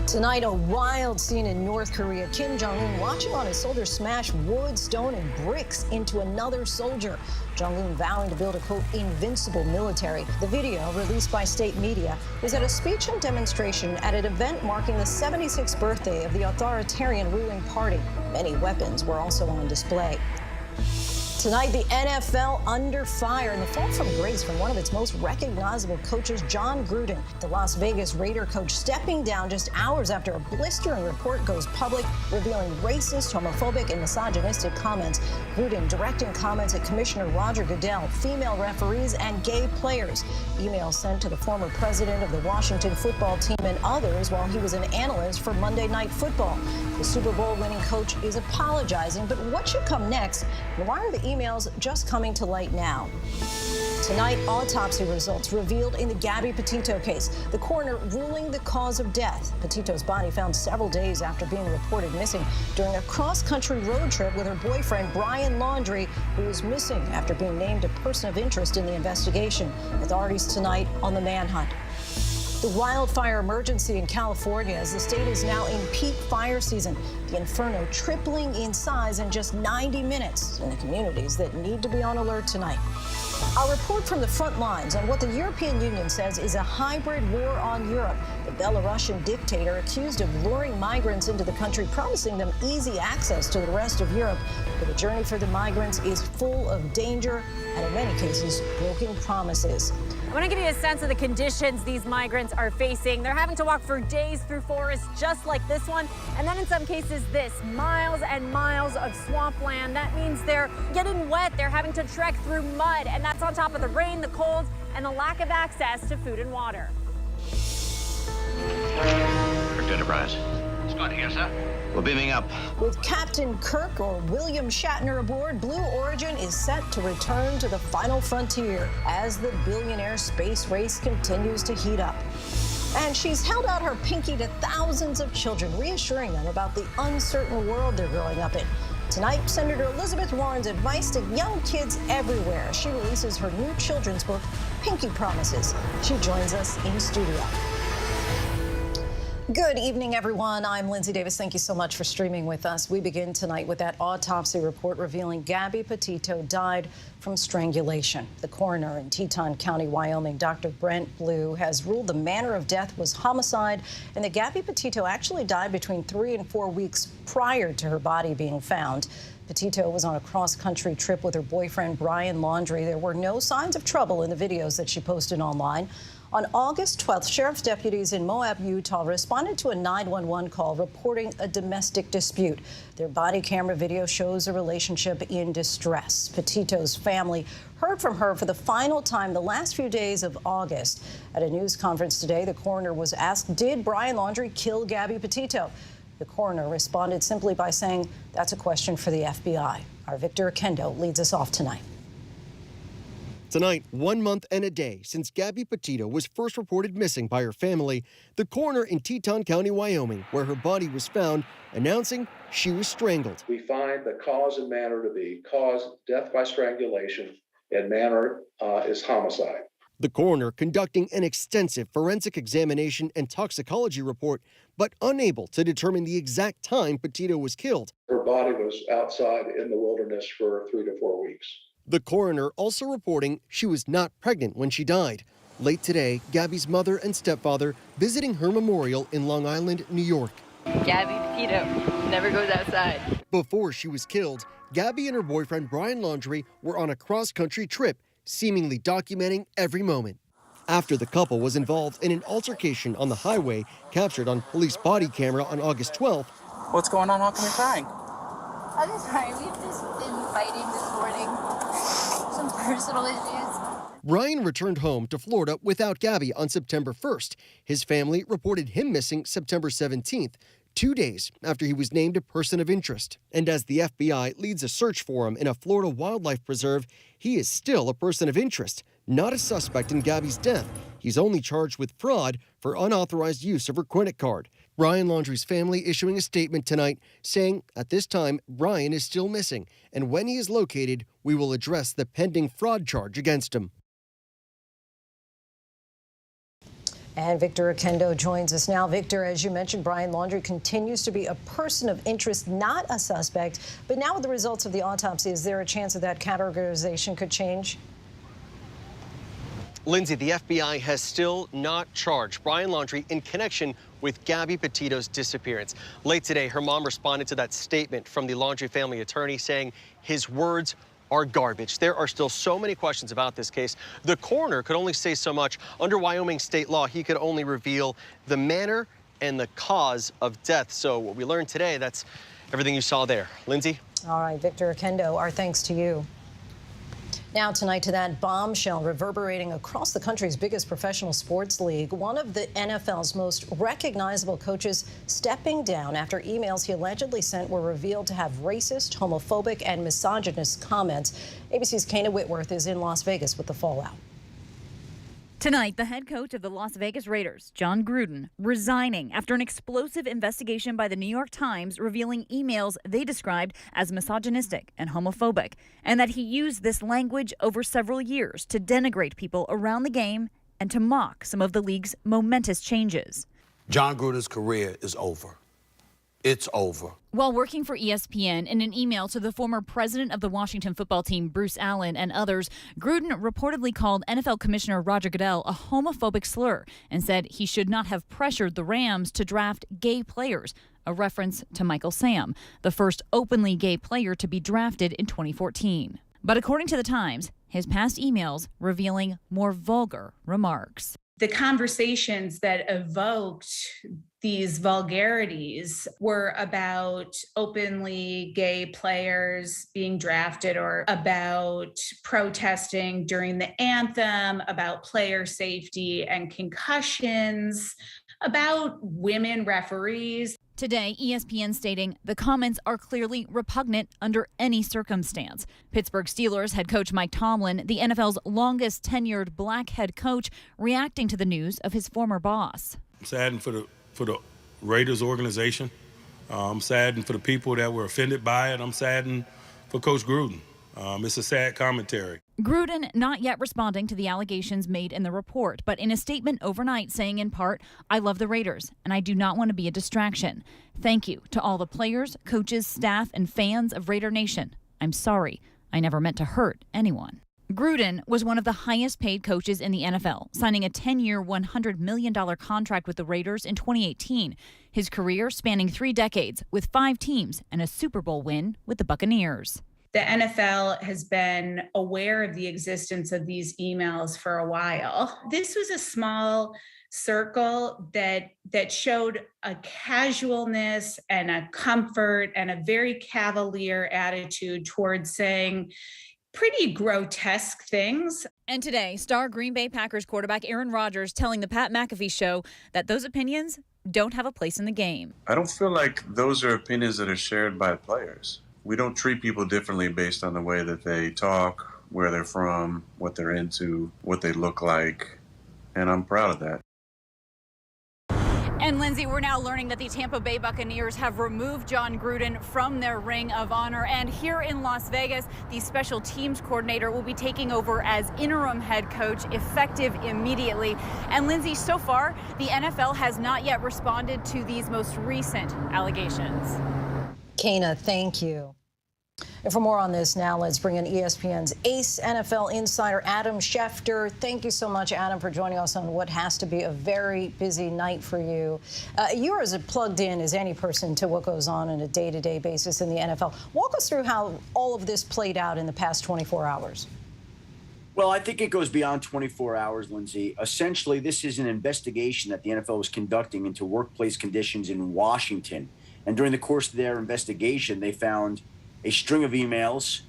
Tonight, a wild scene in North Korea. Kim Jong-un watching on his soldier smash wood, stone, and bricks into another soldier. Jong-un vowing to build a, quote, invincible military. The video, released by state media, was at a speech and demonstration at an event marking the 76th birthday of the authoritarian ruling party. Many weapons were also on display. Tonight, the NFL under fire and the fall from grace from one of its most recognizable coaches, John Gruden. The Las Vegas Raider coach stepping down just hours after a blistering report goes public, revealing racist, homophobic, and misogynistic comments. Gruden directing comments at Commissioner Roger Goodell, female referees, and gay players. Emails sent to the former president of the Washington football team and others while he was an analyst for Monday Night Football. The Super Bowl winning coach is apologizing, but what should come next? And why are the emails just coming to light now? Tonight, autopsy results revealed in the Gabby Petito case. The coroner ruling the cause of death. Petito's body found several days after being reported missing during a cross-country road trip with her boyfriend, Brian Laundrie, who was missing after being named a person of interest in the investigation. Authorities tonight on the manhunt. The wildfire emergency in California as the state is now in peak fire season. The inferno tripling in size in just 90 minutes in the communities that need to be on alert tonight. Our report from the front lines on what the European Union says is a hybrid war on Europe. The Belarusian dictator accused of luring migrants into the country, promising them easy access to the rest of Europe. But the journey for the migrants is full of danger and in many cases broken promises. I want to give you a sense of the conditions these migrants are facing. They're having to walk for days through forests just like this one, and then in some cases this, miles and miles of swampland. That means they're getting wet, they're having to trek through mud, and that's on top of the rain, the cold, and the lack of access to food and water. Kirk Enterprise. Scott here, sir. We're beaming up. With Captain Kirk or William Shatner aboard, Blue Origin is set to return to the final frontier as the billionaire space race continues to heat up. And she's held out her pinky to thousands of children, reassuring them about the uncertain world they're growing up in. Tonight, Senator Elizabeth Warren's advice to young kids everywhere. She releases her new children's book, Pinky Promises. She joins us in studio. Good evening, everyone. I'm Lindsay Davis. Thank you so much for streaming with us. We begin tonight with that autopsy report revealing Gabby Petito died from strangulation. The coroner in Teton County, Wyoming, Dr. Brent Blue, has ruled the manner of death was homicide and that Gabby Petito actually died between 3 and 4 weeks prior to her body being found. Petito was on a cross-country trip with her boyfriend, Brian Laundrie. There were no signs of trouble in the videos that she posted online. On August 12th, sheriff's deputies in Moab, Utah, responded to a 911 call reporting a domestic dispute. Their body camera video shows a relationship in distress. Petito's family heard from her for the final time the last few days of August. At a news conference today, the coroner was asked, did Brian Laundrie kill Gabby Petito? The coroner responded simply by saying, that's a question for the FBI. Our Victor Akendo leads us off tonight. Tonight, 1 month and a day since Gabby Petito was first reported missing by her family, the coroner in Teton County, Wyoming, where her body was found, announcing she was strangled. We find the cause and manner to be death by strangulation, and manner is homicide. The coroner conducting an extensive forensic examination and toxicology report, but unable to determine the exact time Petito was killed. Her body was outside in the wilderness for 3 to 4 weeks. The coroner also reporting she was not pregnant when she died. Late today, Gabby's mother and stepfather visiting her memorial in Long Island, New York. Gabby Petito never goes outside. Before she was killed, Gabby and her boyfriend Brian Laundrie were on a cross-country trip, seemingly documenting every moment. After the couple was involved in an altercation on the highway captured on police body camera on August 12th. What's going on? How come you're crying? I'm just sorry. We've just been fighting this morning. Some personal issues. Brian returned home to Florida without Gabby on September 1st. His family reported him missing September 17th, 2 days after he was named a person of interest. And as the FBI leads a search for him in a Florida wildlife preserve, he is still a person of interest, not a suspect in Gabby's death. He's only charged with fraud for unauthorized use of her credit card. Brian Laundrie's family issuing a statement tonight saying, at this time, Brian is still missing, and when he is located, we will address the pending fraud charge against him. And Victor Oquendo joins us now. Victor, as you mentioned, Brian Laundrie continues to be a person of interest, not a suspect. But now with the results of the autopsy, is there a chance that that categorization could change? Lindsay, the FBI has still not charged Brian Laundrie in connection with Gabby Petito's disappearance. Late today, her mom responded to that statement from the Laundrie family attorney saying his words are garbage. There are still so many questions about this case. The coroner could only say so much. Under Wyoming state law, he could only reveal the manner and the cause of death. So what we learned today, that's everything you saw there. Lindsay? All right, Victor Oquendo, our thanks to you. Now tonight to that bombshell reverberating across the country's biggest professional sports league. One of the NFL's most recognizable coaches stepping down after emails he allegedly sent were revealed to have racist, homophobic, and misogynist comments. ABC's Kana Whitworth is in Las Vegas with the fallout. Tonight, the head coach of the Las Vegas Raiders, John Gruden, resigning after an explosive investigation by the New York Times revealing emails they described as misogynistic and homophobic, and that he used this language over several years to denigrate people around the game and to mock some of the league's momentous changes. John Gruden's career is over. It's over. While working for ESPN, in an email to the former president of the Washington football team, Bruce Allen, and others, Gruden reportedly called NFL Commissioner Roger Goodell a homophobic slur and said he should not have pressured the Rams to draft gay players, a reference to Michael Sam, the first openly gay player to be drafted in 2014. But according to the Times, his past emails revealing more vulgar remarks. The conversations that evoked these vulgarities were about openly gay players being drafted, or about protesting during the anthem, about player safety and concussions, about women referees. Today, ESPN stating the comments are clearly repugnant under any circumstance. Pittsburgh Steelers head coach Mike Tomlin, the NFL's longest tenured black head coach, reacting to the news of his former boss. I'm saddened for the Raiders organization. I'm saddened for the people that were offended by it. I'm saddened for Coach Gruden. It's a sad commentary. Gruden not yet responding to the allegations made in the report, but in a statement overnight saying in part, "I love the Raiders, and I do not want to be a distraction. Thank you to all the players, coaches, staff, and fans of Raider Nation. I'm sorry. I never meant to hurt anyone." Gruden was one of the highest paid coaches in the NFL, signing a 10-year, $100 million contract with the Raiders in 2018. His career spanning 3 decades with 5 teams and a Super Bowl win with the Buccaneers. The NFL has been aware of the existence of these emails for a while. This was a small circle that showed a casualness and a comfort and a very cavalier attitude towards saying pretty grotesque things. And today, star Green Bay Packers quarterback Aaron Rodgers telling the Pat McAfee Show that those opinions don't have a place in the game. I don't feel like those are opinions that are shared by players. We don't treat people differently based on the way that they talk, where they're from, what they're into, what they look like, and I'm proud of that. And Lindsay, we're now learning that the Tampa Bay Buccaneers have removed John Gruden from their Ring of Honor. And here in Las Vegas, the special teams coordinator will be taking over as interim head coach, effective immediately. And Lindsay, so far, the NFL has not yet responded to these most recent allegations. Kana, thank you. And for more on this now, let's bring in ESPN's ace NFL insider, Adam Schefter. Thank you so much, Adam, for joining us on what has to be a very busy night for you. You're as plugged in as any person to what goes on a day-to-day basis in the NFL. Walk us through how all of this played out in the past 24 hours. Well, I think it goes beyond 24 hours, Lindsay. Essentially, this is an investigation that the NFL was conducting into workplace conditions in Washington. And during the course of their investigation, they found a string of emails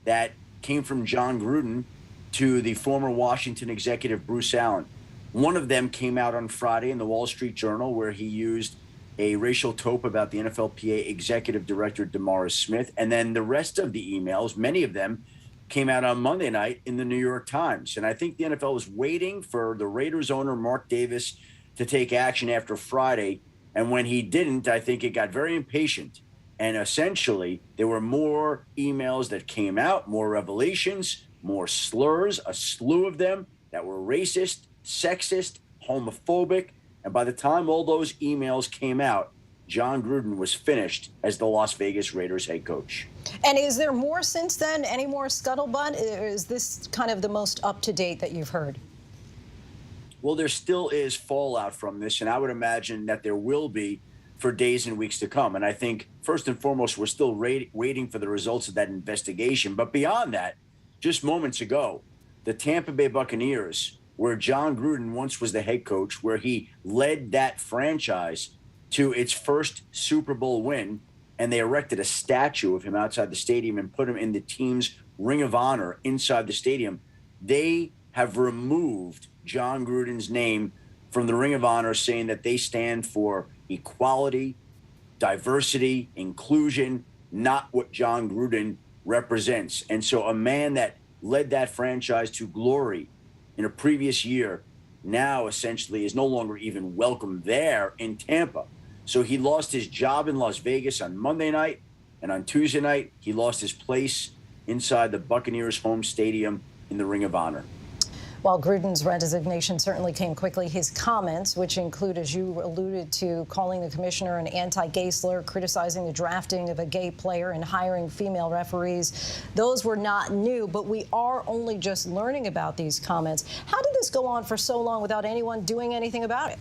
that came from John Gruden to the former Washington executive Bruce Allen. One of them came out on Friday in the Wall Street Journal, where he used a racial taupe about the NFLPA executive director Damaris Smith. And then the rest of the emails, many of them, came out on Monday night in the New York Times. And I think the NFL was waiting for the Raiders owner, Mark Davis, to take action after Friday. And when he didn't, I think it got very impatient. And essentially, there were more emails that came out, more revelations, more slurs, a slew of them that were racist, sexist, homophobic. And by the time all those emails came out, John Gruden was finished as the Las Vegas Raiders head coach. And is there more since then? Any more scuttlebutt? Or is this kind of the most up-to-date that you've heard? Well, there still is fallout from this, and I would imagine that there will be for days and weeks to come. And I think, first and foremost, we're still waiting for the results of that investigation. But beyond that, just moments ago, the Tampa Bay Buccaneers, where John Gruden once was the head coach, where he led that franchise to its first Super Bowl win, and they erected a statue of him outside the stadium and put him in the team's Ring of Honor inside the stadium. They have removed John Gruden's name from the Ring of Honor, saying that they stand for equality, diversity, inclusion, not what John Gruden represents. And so a man that led that franchise to glory in a previous year now essentially is no longer even welcome there in Tampa. So he lost his job in Las Vegas on Monday night, and on Tuesday night, he lost his place inside the Buccaneers' home stadium in the Ring of Honor. While Gruden's resignation certainly came quickly, his comments, which include, as you alluded to, calling the commissioner an anti-gay slur, criticizing the drafting of a gay player and hiring female referees, those were not new, but we are only just learning about these comments. How did this go on for so long without anyone doing anything about it?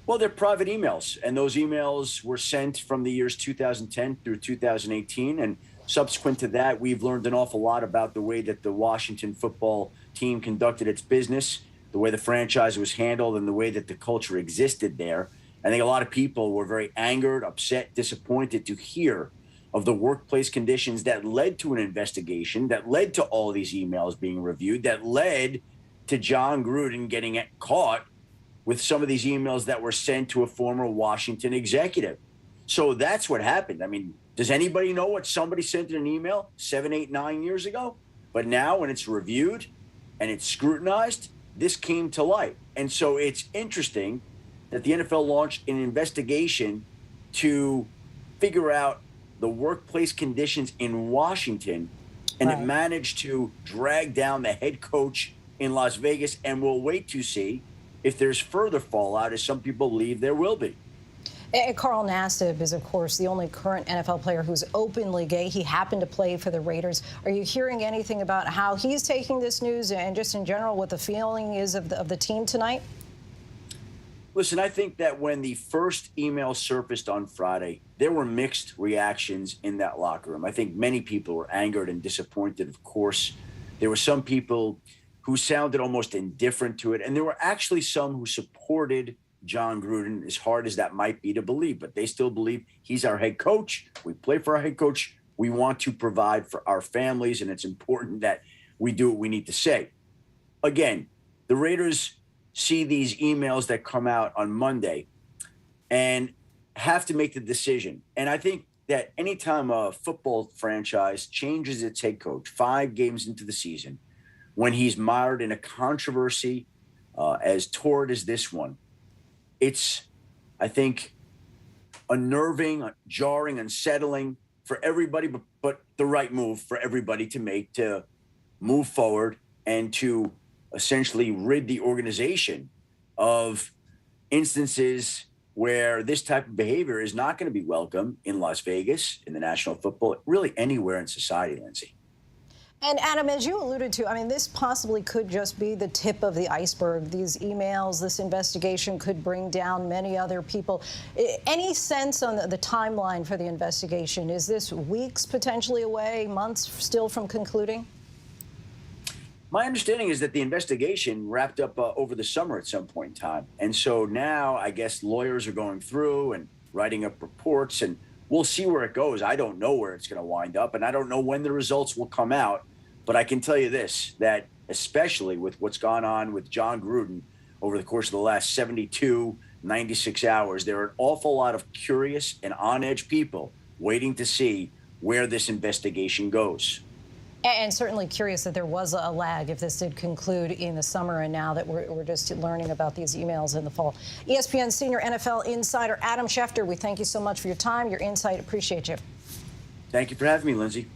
Well, they're private emails, and those emails were sent from the years 2010 through 2018. And subsequent to that, we've learned an awful lot about the way that the Washington football team conducted its business, the way the franchise was handled, and the way that the culture existed there. I think a lot of people were very angered, upset, disappointed to hear of the workplace conditions that led to an investigation, that led to all these emails being reviewed, that led to John Gruden getting caught with some of these emails that were sent to a former Washington executive. So that's what happened. I mean, does anybody know what somebody sent in an email 7, 8, 9 years ago? But now when it's reviewed and it's scrutinized, this came to light. And so it's interesting that the NFL launched an investigation to figure out the workplace conditions in Washington, and it managed to drag down the head coach in Las Vegas, and we'll wait to see if there's further fallout, as some people believe there will be. And Carl Nassib is, of course, the only current NFL player who's openly gay. He happened to play for the Raiders. Are you hearing anything about how he's taking this news and just in general what the feeling is of the team tonight? Listen, I think that when the first email surfaced on Friday, there were mixed reactions in that locker room. I think many people were angered and disappointed, of course. There were some people who sounded almost indifferent to it, and there were actually some who supported John Gruden, as hard as that might be to believe, but they still believe he's our head coach. We play for our head coach. We want to provide for our families, and it's important that we do what we need to say. Again, the Raiders see these emails that come out on Monday and have to make the decision. And I think that anytime a football franchise changes its head coach 5 games into the season, when he's mired in a controversy as torrid as this one, it's, I think, unnerving, jarring, unsettling for everybody, but the right move for everybody to make to move forward and to essentially rid the organization of instances where this type of behavior is not going to be welcome in Las Vegas, in the National Football, really anywhere in society, Lindsay. And Adam, as you alluded to, I mean, this possibly could just be the tip of the iceberg. These emails, this investigation could bring down many other people. Any sense on the timeline for the investigation? Is this weeks potentially away, months still from concluding? My understanding is that the investigation wrapped up over the summer at some point in time. And so now I guess lawyers are going through and writing up reports, and we'll see where it goes. I don't know where it's going to wind up, and I don't know when the results will come out. But I can tell you this, that especially with what's gone on with John Gruden over the course of the last 72, 96 hours, there are an awful lot of curious and on-edge people waiting to see where this investigation goes. And certainly curious that there was a lag if this did conclude in the summer, and now that we're just learning about these emails in the fall. ESPN senior NFL insider Adam Schefter, we thank you so much for your time, your insight. Appreciate you. Thank you for having me, Lindsay.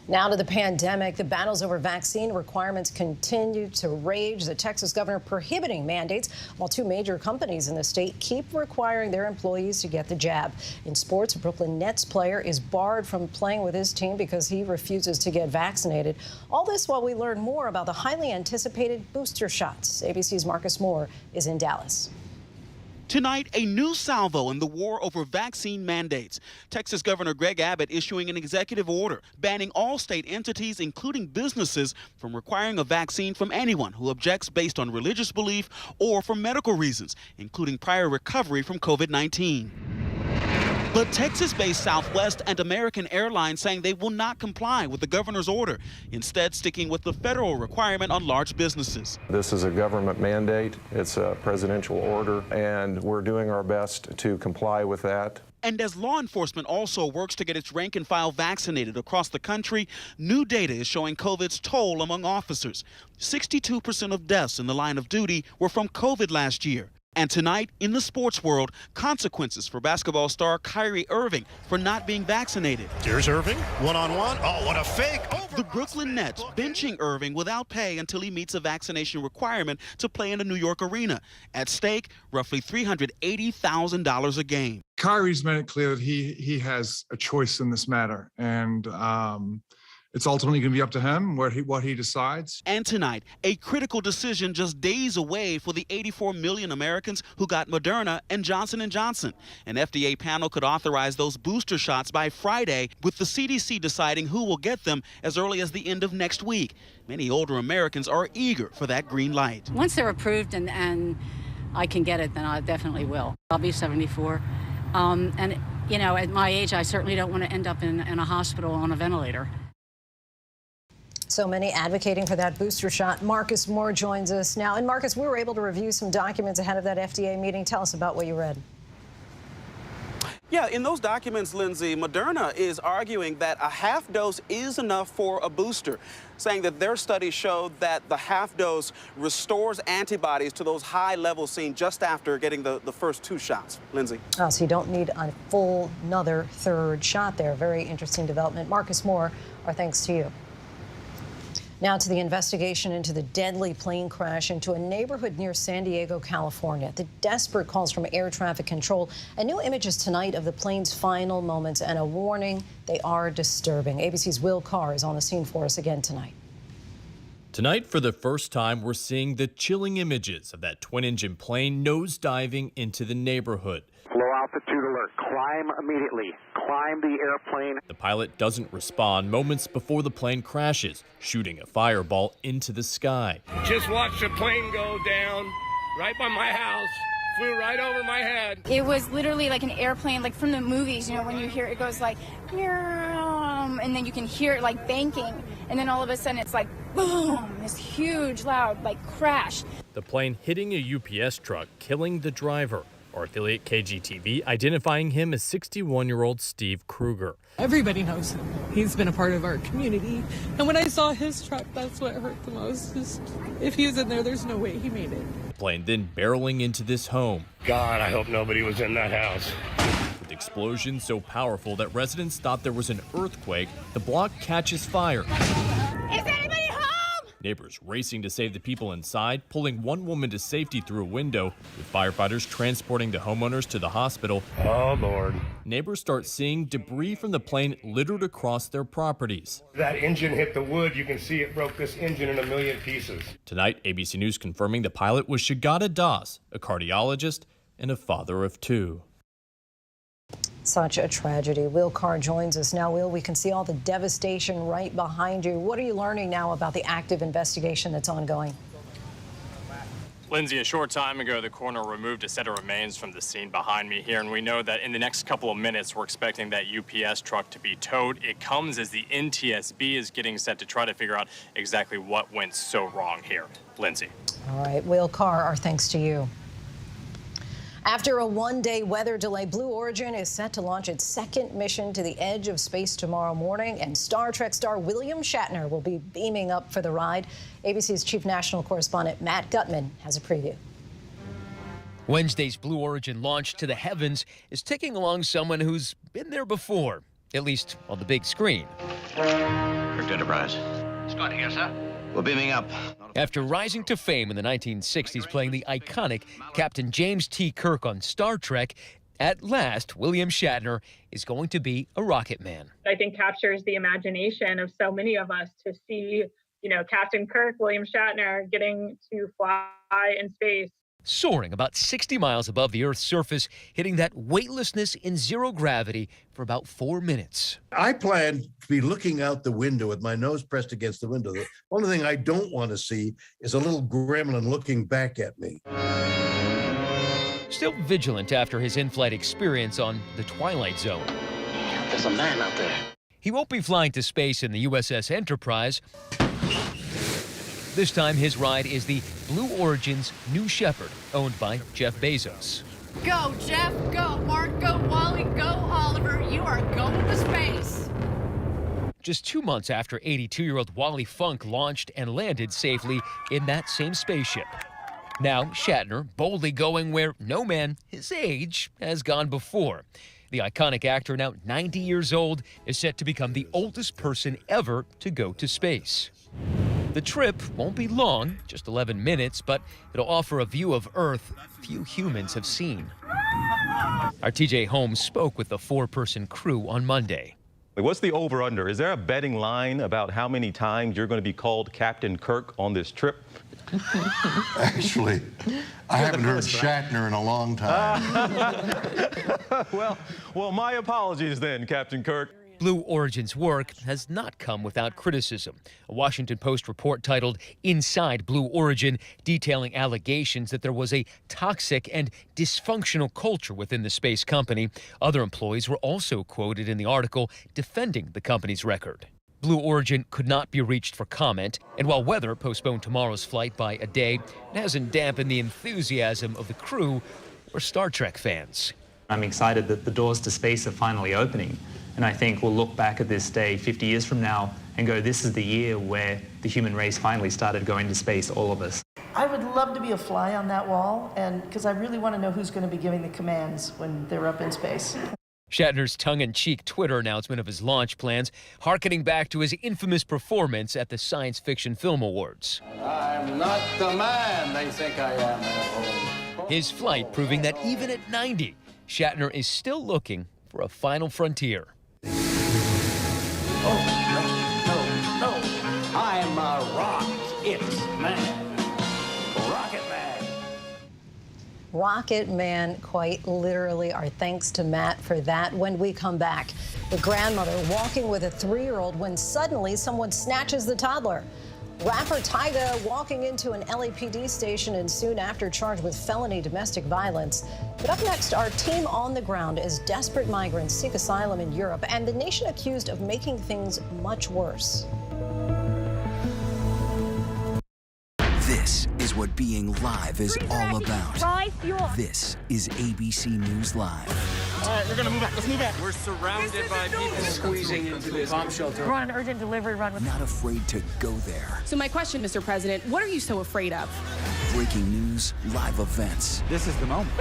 Now to the pandemic. The battles over vaccine requirements continue to rage. The Texas governor prohibiting mandates while two major companies in the state keep requiring their employees to get the jab. In sports, a Brooklyn Nets player is barred from playing with his team because he refuses to get vaccinated. All this while we learn more about the highly anticipated booster shots. ABC's Marcus Moore is in Dallas. Tonight, a new salvo in the war over vaccine mandates. Texas Governor Greg Abbott issuing an executive order banning all state entities, including businesses, from requiring a vaccine from anyone who objects based on religious belief or for medical reasons, including prior recovery from COVID-19. But Texas-based Southwest and American Airlines saying they will not comply with the governor's order, instead sticking with the federal requirement on large businesses. This is a government mandate. It's a presidential order, and we're doing our best to comply with that. And as law enforcement also works to get its rank and file vaccinated across the country, new data is showing COVID's toll among officers. 62% of deaths in the line of duty were from COVID last year. And tonight, in the sports world, consequences for basketball star Kyrie Irving for not being vaccinated. Here's Irving, one-on-one. Oh, what a fake. The Brooklyn Nets benching Irving without pay until he meets a vaccination requirement to play in a New York arena. At stake, roughly $380,000 a game. Kyrie's made it clear that he has a choice in this matter, and it's ultimately going to be up to him what he decides. And tonight, a critical decision just days away for the 84 million Americans who got Moderna and Johnson & Johnson. An FDA panel could authorize those booster shots by Friday, with the CDC deciding who will get them as early as the end of next week. Many older Americans are eager for that green light. Once they're approved and I can get it, then I definitely will. I'll be 74. And, you know, at my age, I certainly don't want to end up in a hospital on a ventilator. So many advocating for that booster shot. Marcus Moore joins us now. And Marcus, we were able to review some documents ahead of that FDA meeting. Tell us about what you read. Yeah, in those documents, Lindsay, Moderna is arguing that a half dose is enough for a booster, saying that their studies showed that the half dose restores antibodies to those high levels seen just after getting the first two shots. Lindsay. Oh, so you don't need a full another third shot there. Very interesting development. Marcus Moore, our thanks to you. Now to the investigation into the deadly plane crash into a neighborhood near San Diego, California. The desperate calls from air traffic control and new images tonight of the plane's final moments and a warning they are disturbing. ABC's Will Carr is on the scene for us again tonight. Tonight, for the first time, we're seeing the chilling images of that twin-engine plane nosediving into the neighborhood. Low altitude alert. Climb immediately. Climb the airplane. The pilot doesn't respond moments before the plane crashes, shooting a fireball into the sky. Just watched a plane go down right by my house. Flew right over my head. It was literally like an airplane, like from the movies, you know, when you hear it goes like, and then you can hear it like banking. And then all of a sudden it's like, boom, this huge, loud, like crash. The plane hitting a UPS truck, killing the driver. Our affiliate KGTV identifying him as 61-year-old Steve Kruger. Everybody knows him. He's been a part of our community. And when I saw his truck, that's what hurt the most. Just, if he was in there, there's no way he made it. The plane then barreling into this home. God, I hope nobody was in that house. With explosions so powerful that residents thought there was an earthquake, the block catches fire. Is anybody home? Neighbors racing to save the people inside, pulling one woman to safety through a window, with firefighters transporting the homeowners to the hospital. Oh, Lord. Neighbors start seeing debris from the plane littered across their properties. That engine hit the wood. You can see it broke this engine in a million pieces. Tonight, ABC News confirming the pilot was Shagada Das, a cardiologist and a father of two. Such a tragedy. Will Carr joins us now. Will, we can see all the devastation right behind you. What are you learning now about the active investigation that's ongoing? Lindsay, a short time ago, the coroner removed a set of remains from the scene behind me here, and we know that in the next couple of minutes, we're expecting that UPS truck to be towed. It comes as the NTSB is getting set to try to figure out exactly what went so wrong here. Lindsay. All right, Will Carr, our thanks to you. After a one-day weather delay, Blue Origin is set to launch its second mission to the edge of space tomorrow morning, and Star Trek star William Shatner will be beaming up for the ride. ABC's chief national correspondent Matt Gutman has a preview. Wednesday's Blue Origin launch to the heavens is taking along someone who's been there before, at least on the big screen. Perfect, Enterprise. Scott here, sir. We're beaming up. After rising to fame in the 1960s playing the iconic Captain James T. Kirk on Star Trek, at last, William Shatner is going to be a rocket man. I think captures the imagination of so many of us to see, Captain Kirk, William Shatner, getting to fly in space. Soaring about 60 miles above the Earth's surface, hitting that weightlessness in zero gravity for about 4 minutes. I plan to be looking out the window with my nose pressed against the window. The only thing I don't want to see is a little gremlin looking back at me. Still vigilant after his in-flight experience on the Twilight Zone. There's a man out there. He won't be flying to space in the USS Enterprise. This time, his ride is the Blue Origin's New Shepard, owned by Jeff Bezos. Go, Jeff, go, Mark, go, Wally, go, Oliver. You are going to space. Just 2 months after 82-year-old Wally Funk launched and landed safely in that same spaceship. Now, Shatner boldly going where no man his age has gone before. The iconic actor, now 90 years old, is set to become the oldest person ever to go to space. The trip won't be long, just 11 minutes, but it'll offer a view of Earth few humans have seen. Our TJ Holmes spoke with the 4-person crew on Monday. What's the over-under? Is there a betting line about how many times you're going to be called Captain Kirk on this trip? Actually, I haven't heard Shatner in a long time. Well, my apologies then, Captain Kirk. Blue Origin's work has not come without criticism. A Washington Post report titled Inside Blue Origin, detailing allegations that there was a toxic and dysfunctional culture within the space company. Other employees were also quoted in the article defending the company's record. Blue Origin could not be reached for comment, and while weather postponed tomorrow's flight by a day, it hasn't dampened the enthusiasm of the crew or Star Trek fans. I'm excited that the doors to space are finally opening. And I think we'll look back at this day 50 years from now and go, this is the year where the human race finally started going to space, all of us. I would love to be a fly on that wall, and because I really want to know who's going to be giving the commands when they're up in space. Shatner's tongue-in-cheek Twitter announcement of his launch plans, harkening back to his infamous performance at the Science Fiction Film Awards. I'm not the man they think I am at home. His flight proving that even at 90, Shatner is still looking for a final frontier. Oh, no. I'm a rocket man. Rocket man. Rocket Man, quite literally. Our thanks to Matt for that. When we come back, the grandmother walking with a 3-year-old when suddenly someone snatches the toddler. Rapper Tyga walking into an LAPD station and soon after charged with felony domestic violence. But up next, our team on the ground as desperate migrants seek asylum in Europe and the nation accused of making things much worse. This is what being live is all about. This is ABC News Live. All right, we're gonna move back. Let's move back. We're surrounded by people squeezing into this bomb shelter. We're on an urgent delivery run. Not afraid to go there. So my question, Mr. President, what are you so afraid of? Breaking news, live events. This is the moment.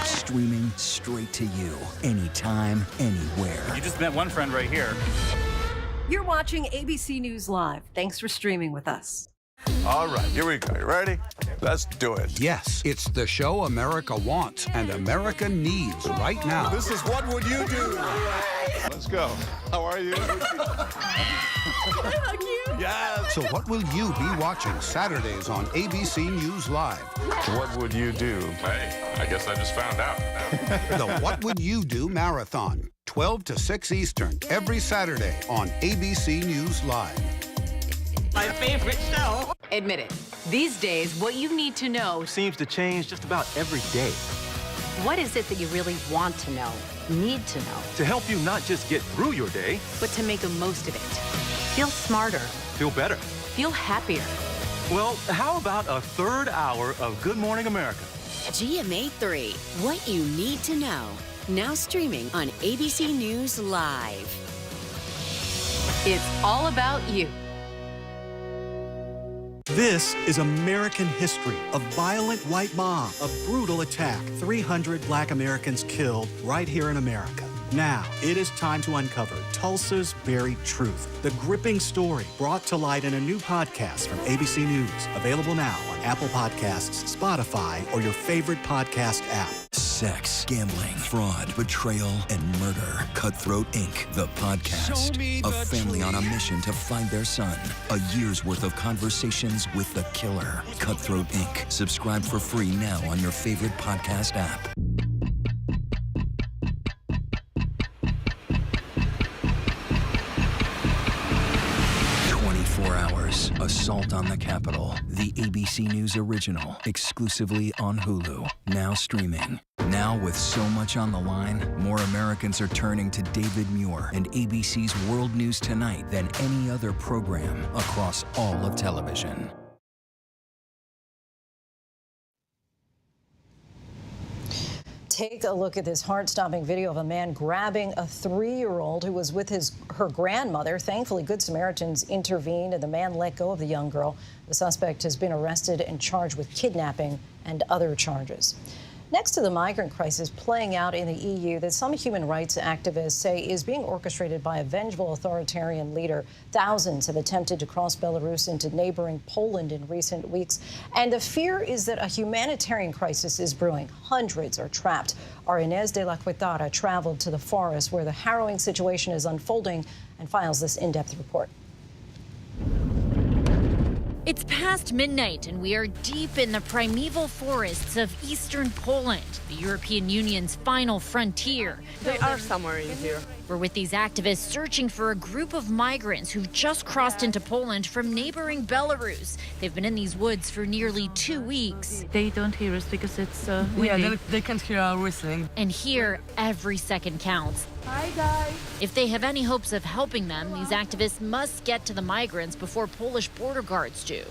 Streaming straight to you, anytime, anywhere. You just met one friend right here. You're watching ABC News Live. Thanks for streaming with us. All right, here we go. You ready? Let's do it. Yes, it's the show America wants and America needs right now. This is What Would You Do? Let's go. How are you? Can I hug you? Yeah. So what will you be watching Saturdays on ABC News Live? What would you do? Hey, I guess I just found out. The What Would You Do Marathon, 12 to 6 Eastern, every Saturday on ABC News Live. My favorite show. Admit it. These days, what you need to know Seems to change just about every day. what is it that you really want to know, need to know, To help you not just get through your day, but to make the most of it. Feel smarter. feel better. Feel happier. Well, how about a third hour of Good Morning America? GMA 3, what you need to know. Now streaming on ABC News Live. It's all about you. This is American history. A violent white mob, a brutal attack. 300 black Americans killed right here in America. Now, it is time to uncover Tulsa's buried truth. The gripping story brought to light in a new podcast from ABC News. Available now on Apple Podcasts, Spotify, or your favorite podcast app. Sex, gambling, fraud, betrayal, and murder. Cutthroat Inc., the podcast. A family on a mission to find their son. A year's worth of conversations with the killer. Cutthroat Inc. Subscribe for free now on your favorite podcast app. Assault on the Capitol, the ABC News original, exclusively on Hulu, now streaming. Now with so much on the line, more Americans are turning to David Muir and ABC's World News Tonight than any other program across all of television. Take a look at this heart-stopping video of a man grabbing a 3-year-old who was with her grandmother. Thankfully, Good Samaritans intervened and the man let go of the young girl. The suspect has been arrested and charged with kidnapping and other charges. Next to the migrant crisis playing out in the EU that some human rights activists say is being orchestrated by a vengeful authoritarian leader, thousands have attempted to cross Belarus into neighboring Poland in recent weeks. And the fear is that a humanitarian crisis is brewing. Hundreds are trapped. Our Inez de la Cuetara traveled to the forest where the harrowing situation is unfolding and files this in-depth report. It's past midnight, and we are deep in the primeval forests of eastern Poland, the European Union's final frontier. They are somewhere in here. We're with these activists searching for a group of migrants who've just crossed into Poland from neighboring Belarus. They've been in these woods for nearly 2 weeks. They don't hear us because it's windy. Yeah, they can't hear our whistling. And here, every second counts. Hi, guys. If they have any hopes of helping them, these activists must get to the migrants before Polish border guards do.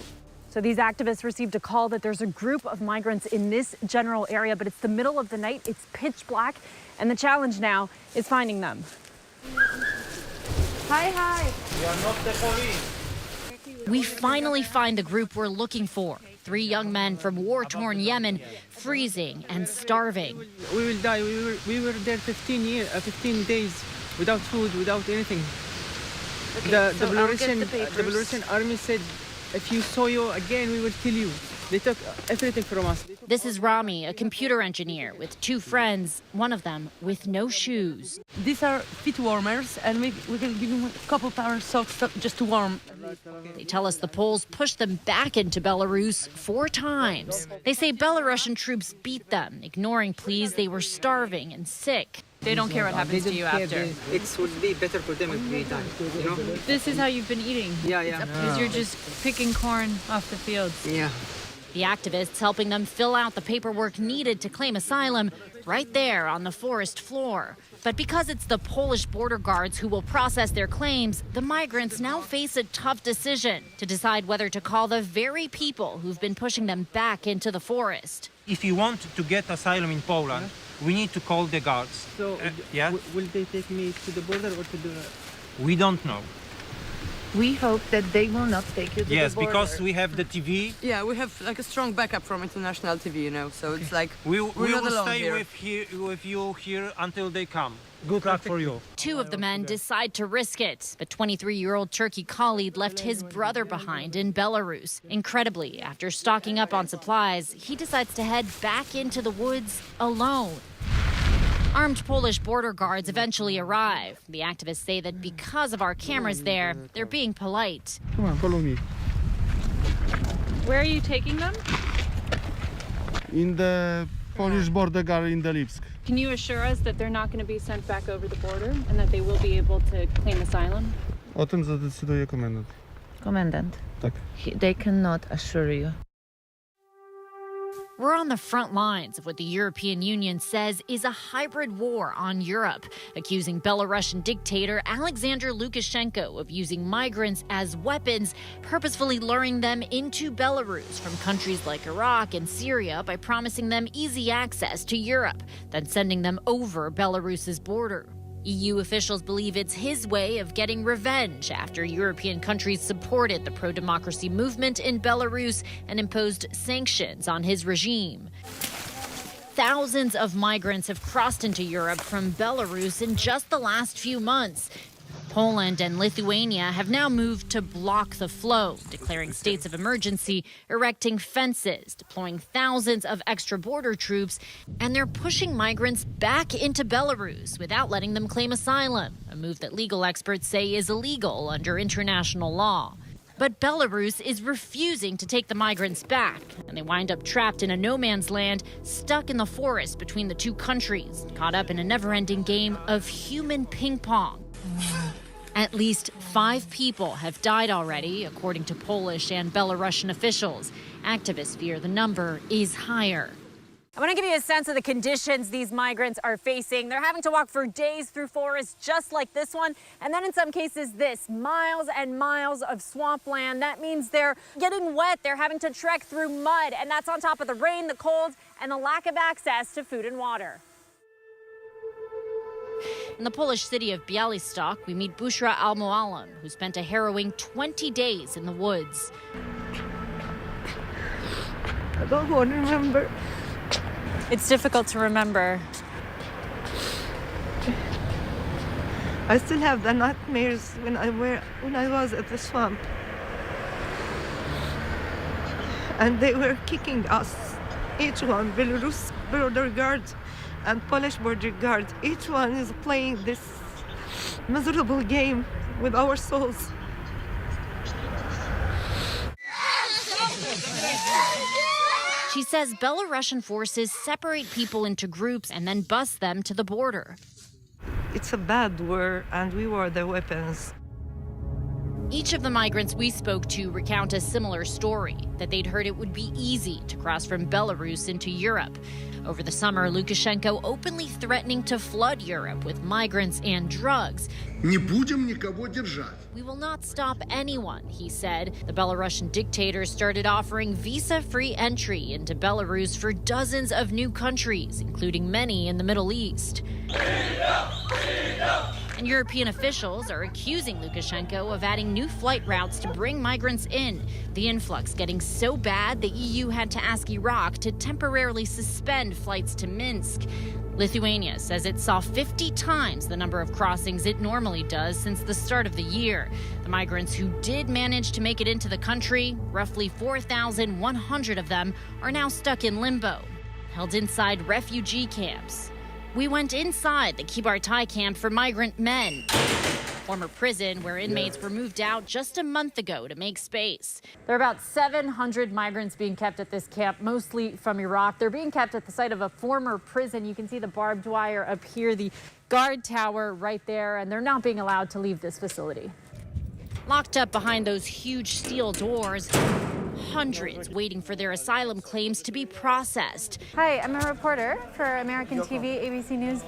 So these activists received a call that there's a group of migrants in this general area, but it's the middle of the night, it's pitch black, and the challenge now is finding them. Hi. We are not the police. We finally find the group we're looking for. 3 young men from war-torn Yemen, freezing and starving. We will die. We were there 15 days without food, without anything. Okay, the Belarusian army said, if you saw you again, we will kill you. They took everything from us. This is Rami, a computer engineer with 2 friends, one of them with no shoes. These are feet warmers, and we can give them a couple pair of socks just to warm. They tell us the Poles pushed them back into Belarus 4 times. They say Belarusian troops beat them, ignoring pleas they were starving and sick. They don't care what happens to you after. It would be better for them if we die, you know? This is how you've been eating? Yeah. Because you're just picking corn off the fields. Yeah. The activists helping them fill out the paperwork needed to claim asylum right there on the forest floor. But because it's the Polish border guards who will process their claims, the migrants now face a tough decision to decide whether to call the very people who've been pushing them back into the forest. If you want to get asylum in Poland, we need to call the guards. So, yeah? Will they take me to the border or to the... We don't know. We hope that they will not take you to the border. Yes, because we have the TV. Yeah, we have like a strong backup from international TV, you know, so it's like we not will alone stay here. with you here until they come. Good luck for you. 2 of the men decide to risk it, but 23-year-old Turkey Khalid left his brother behind in Belarus. Incredibly, after stocking up on supplies, he decides to head back into the woods alone. Armed Polish border guards eventually arrive. The activists say that because of our cameras there, they're being polite. Come on, follow me. Where are you taking them? In the Polish border guard in the Lipsk. Can you assure us that they're not going to be sent back over the border and that they will be able to claim asylum? O tym zadecyduje komendant. Commandant. Tak. They cannot assure you. We're on the front lines of what the European Union says is a hybrid war on Europe, accusing Belarusian dictator Alexander Lukashenko of using migrants as weapons, purposefully luring them into Belarus from countries like Iraq and Syria by promising them easy access to Europe, then sending them over Belarus's border. EU officials believe it's his way of getting revenge after European countries supported the pro-democracy movement in Belarus and imposed sanctions on his regime. Thousands of migrants have crossed into Europe from Belarus in just the last few months. Poland and Lithuania have now moved to block the flow, declaring states of emergency, erecting fences, deploying thousands of extra border troops, and they're pushing migrants back into Belarus without letting them claim asylum, a move that legal experts say is illegal under international law. But Belarus is refusing to take the migrants back, and they wind up trapped in a no-man's land, stuck in the forest between the two countries, caught up in a never-ending game of human ping pong. At least 5 people have died already, according to Polish and Belarusian officials. Activists fear the number is higher. I want to give you a sense of the conditions these migrants are facing. They're having to walk for days through forests just like this one. And then in some cases, miles and miles of swampland. That means they're getting wet. They're having to trek through mud. And that's on top of the rain, the cold, and the lack of access to food and water. In the Polish city of Białystok, we meet Bushra Al-Muallim, who spent a harrowing 20 days in the woods. I don't want to remember. It's difficult to remember. I still have the nightmares when I was at the swamp. And they were kicking us, each one, Belarus border guards and Polish border guards. Each one is playing this miserable game with our souls. She says Belarusian forces separate people into groups and then bus them to the border. It's a bad war, and we were the weapons. Each of the migrants we spoke to recount a similar story, that they'd heard it would be easy to cross from Belarus into Europe. Over the summer, Lukashenko openly threatening to flood Europe with migrants and drugs. Не будем никого держать. We will not stop anyone, he said. The Belarusian dictator started offering visa-free entry into Belarus for dozens of new countries, including many in the Middle East. And European officials are accusing Lukashenko of adding new flight routes to bring migrants in. The influx getting so bad, the EU had to ask Iraq to temporarily suspend flights to Minsk. Lithuania says it saw 50 times the number of crossings it normally does since the start of the year. The migrants who did manage to make it into the country, roughly 4,100 of them, are now stuck in limbo, held inside refugee camps. We went inside the Kibartai camp for migrant men, former prison where inmates were moved out just a month ago to make space. There are about 700 migrants being kept at this camp, mostly from Iraq. They're being kept at the site of a former prison. You can see the barbed wire up here, the guard tower right there, and they're not being allowed to leave this facility. Locked up behind those huge steel doors, hundreds waiting for their asylum claims to be processed. Hi, I'm a reporter for American TV, ABC News.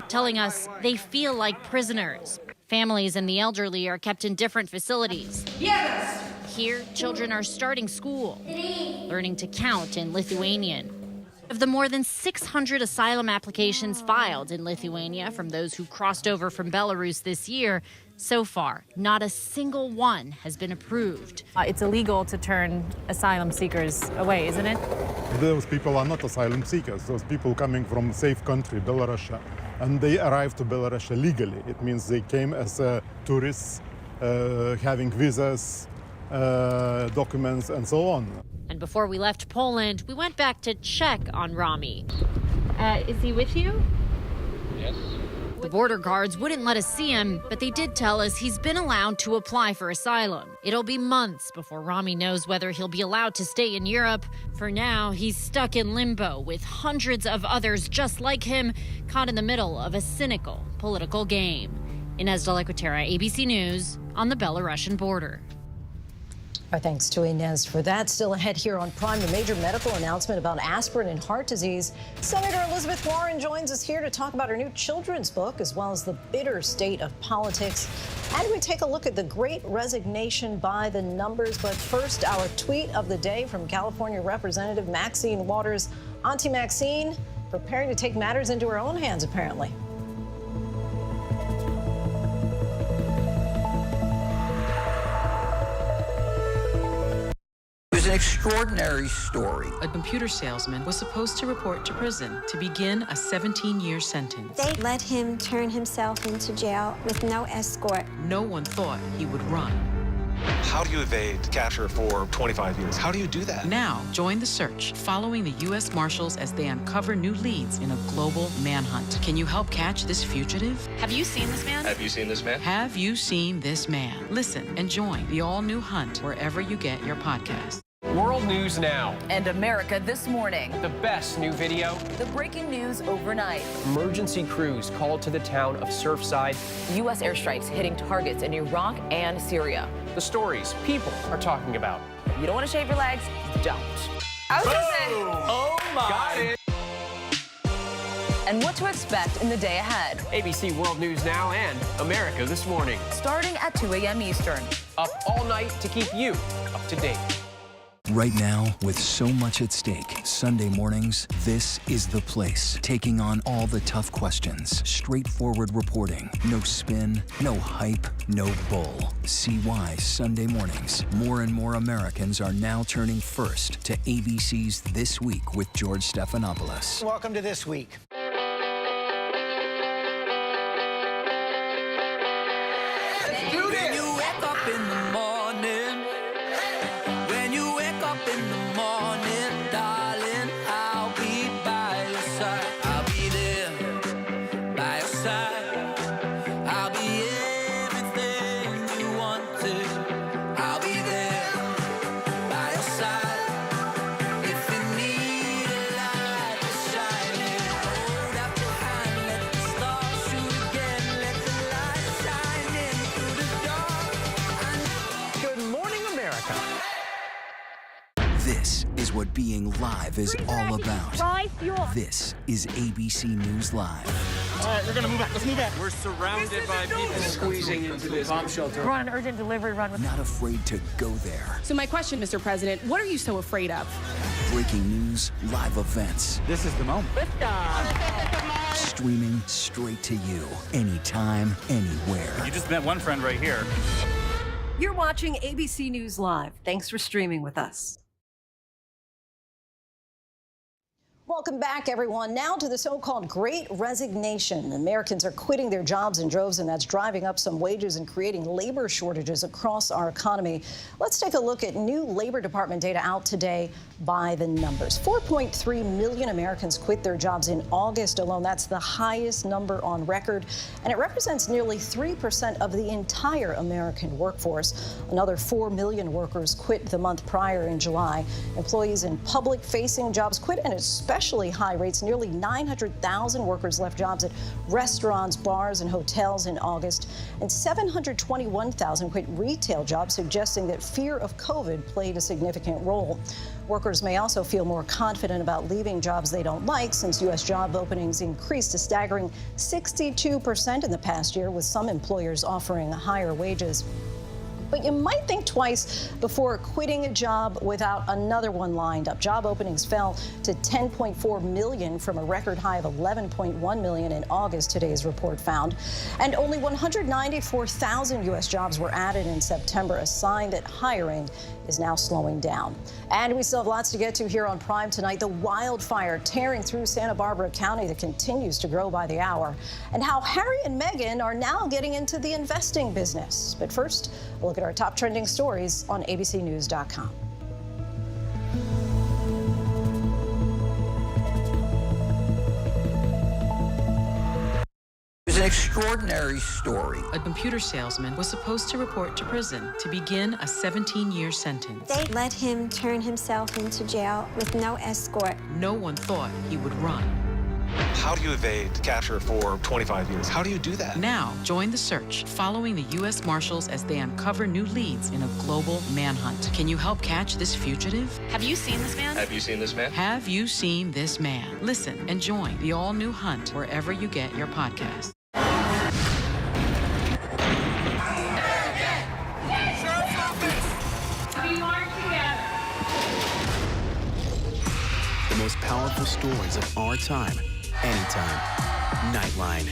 Telling us they feel like prisoners. Families and the elderly are kept in different facilities. Yes. Here, children are starting school, learning to count in Lithuanian. Of the more than 600 asylum applications filed in Lithuania from those who crossed over from Belarus this year, so far, not a single one has been approved. It's illegal to turn asylum seekers away, isn't it? Those people are not asylum seekers. Those people coming from a safe country, Belarus, and they arrived to Belarus legally. It means they came as tourists, having visas, documents, and so on. And before we left Poland, we went back to check on Rami. Is he with you? Yes. The border guards wouldn't let us see him, but they did tell us he's been allowed to apply for asylum. It'll be months before Rami knows whether he'll be allowed to stay in Europe. For now, he's stuck in limbo with hundreds of others just like him, caught in the middle of a cynical political game. Inez de la Cuetara, ABC News, on the Belarusian border. Our thanks to Inez for that. Still ahead here on Prime, a major medical announcement about aspirin and heart disease. Senator Elizabeth Warren joins us here to talk about her new children's book, as well as the bitter state of politics. And we take a look at the great resignation by the numbers. But first, our tweet of the day from California Representative Maxine Waters. Auntie Maxine preparing to take matters into her own hands, apparently. an extraordinary story. A computer salesman was supposed to report to prison to begin a 17-year sentence. They let him turn himself into jail with no escort. No one thought he would run. How do you evade capture for 25 years? How do you do that? Now, join the search, following the U.S. Marshals as they uncover new leads in a global manhunt. Can you help catch this fugitive? Have you seen this man? Have you seen this man? Have you seen this man? Listen and join the all-new hunt wherever you get your podcasts. World News Now. And America This Morning. The best new video. The breaking news overnight. Emergency crews called to the town of Surfside. U.S. airstrikes hitting targets in Iraq and Syria. The stories people are talking about. You don't want to shave your legs? Don't. I was gonna say. Oh my. Got it. And what to expect in the day ahead. ABC World News Now and America This Morning. Starting at 2 a.m. Eastern. Up all night to keep you up to date. Right now, with so much at stake, Sunday mornings, this is the place. Taking on all the tough questions, straightforward reporting, no spin, no hype, no bull. See why Sunday mornings, more and more Americans are now turning first to ABC's This Week with George Stephanopoulos. Welcome to This Week. Let's do this! When you wake up in the morning, when you wake up in the morning, darling, I'll be by your side. I'll be there by your side. I'll be everything you wanted. I'll be there by your side. If you need a light to shine in, hold out your hand, let the stars shoot again. Let the light shine in through the dark. Good morning, America. This is what being live is all about. This is ABC News Live. All right, we're gonna move back. Let's move back. We're surrounded by people squeezing into this bomb shelter. We're on an urgent delivery run with. Not afraid to go there. So my question, Mr. President, what are you so afraid of? Breaking news, live events. This is the moment. Streaming straight to you, anytime, anywhere. You just met one friend right here. You're watching ABC News Live. Thanks for streaming with us. Welcome back, everyone. Now to the so-called Great Resignation. Americans are quitting their jobs in droves, and that's driving up some wages and creating labor shortages across our economy. Let's take a look at new Labor Department data out today by the numbers. 4.3 million Americans quit their jobs in August alone. That's the highest number on record, and it represents nearly 3% of the entire American workforce. Another 4 million workers quit the month prior in July. Employees in public-facing jobs quit, and especially high rates. Nearly 900,000 workers left jobs at restaurants, bars, and hotels in August, and 721,000 quit retail jobs, suggesting that fear of COVID played a significant role. Workers may also feel more confident about leaving jobs they don't like, since U.S. job openings increased a staggering 62% in the past year, with some employers offering higher wages. But you might think twice before quitting a job without another one lined up. Job openings fell to 10.4 million from a record high of 11.1 million in August, today's report found. And only 194,000 U.S. jobs were added in September, a sign that hiring is now slowing down. And we still have lots to get to here on Prime tonight. The wildfire tearing through Santa Barbara County that continues to grow by the hour, and how Harry and Meghan are now getting into the investing business. But first, a look at our top trending stories on abcnews.com. It's an extraordinary story. A computer salesman was supposed to report to prison to begin a 17-year sentence. They let him turn himself into jail with no escort. No one thought he would run. How do you evade capture for 25 years? How do you do that? Now, join the search, following the U.S. Marshals as they uncover new leads in a global manhunt. Can you help catch this fugitive? Have you seen this man? Have you seen this man? Have you seen this man? Listen and join the all-new hunt wherever you get your podcasts. The most powerful stories of our time, anytime. Nightline.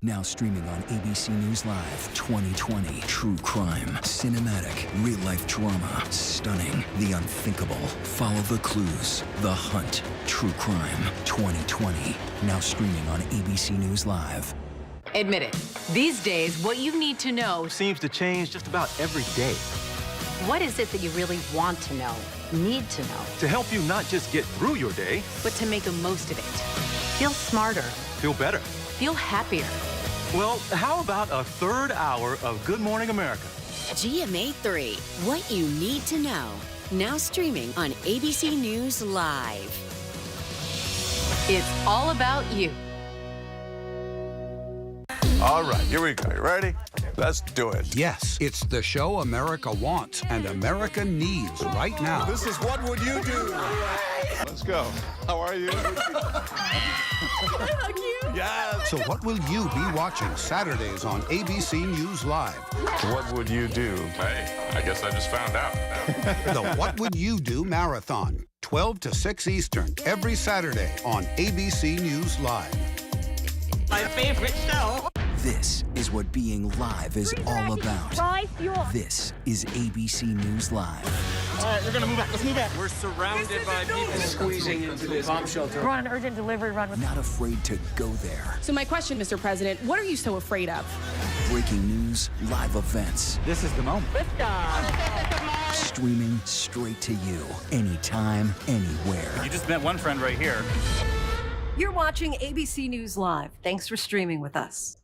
Now streaming on ABC News Live 2020. True crime, cinematic, real-life drama, stunning, the unthinkable. Follow the clues, The Hunt. True crime 2020. Now streaming on ABC News Live. Admit it. These days, what you need to know seems to change just about every day. What is it that you really want to know, need to know? To help you not just get through your day, but to make the most of it. Feel smarter. Feel better. Feel happier. Well, how about a third hour of Good Morning America? GMA 3, what you need to know. Now streaming on ABC News Live. It's all about you. All right, here we go. You ready? Let's do it. Yes, it's the show America wants and America needs right now. This is What Would You Do? Let's go. How are you? Yeah. So what will you be watching Saturdays on ABC News Live? What would you do? Hey, I guess I just found out. The What Would You Do Marathon, 12 to 6 Eastern, every Saturday on ABC News Live. My favorite show. This is what being live is all about. This is ABC News Live. All right, we're gonna move back. Let's move back. We're surrounded by people squeezing into this bomb shelter. We're on an urgent delivery run. Not afraid to go there. So my question, Mr. President, what are you so afraid of? Breaking news, live events. This is the moment. Streaming straight to you, anytime, anywhere. You just met one friend right here. You're watching ABC News Live. Thanks for streaming with us.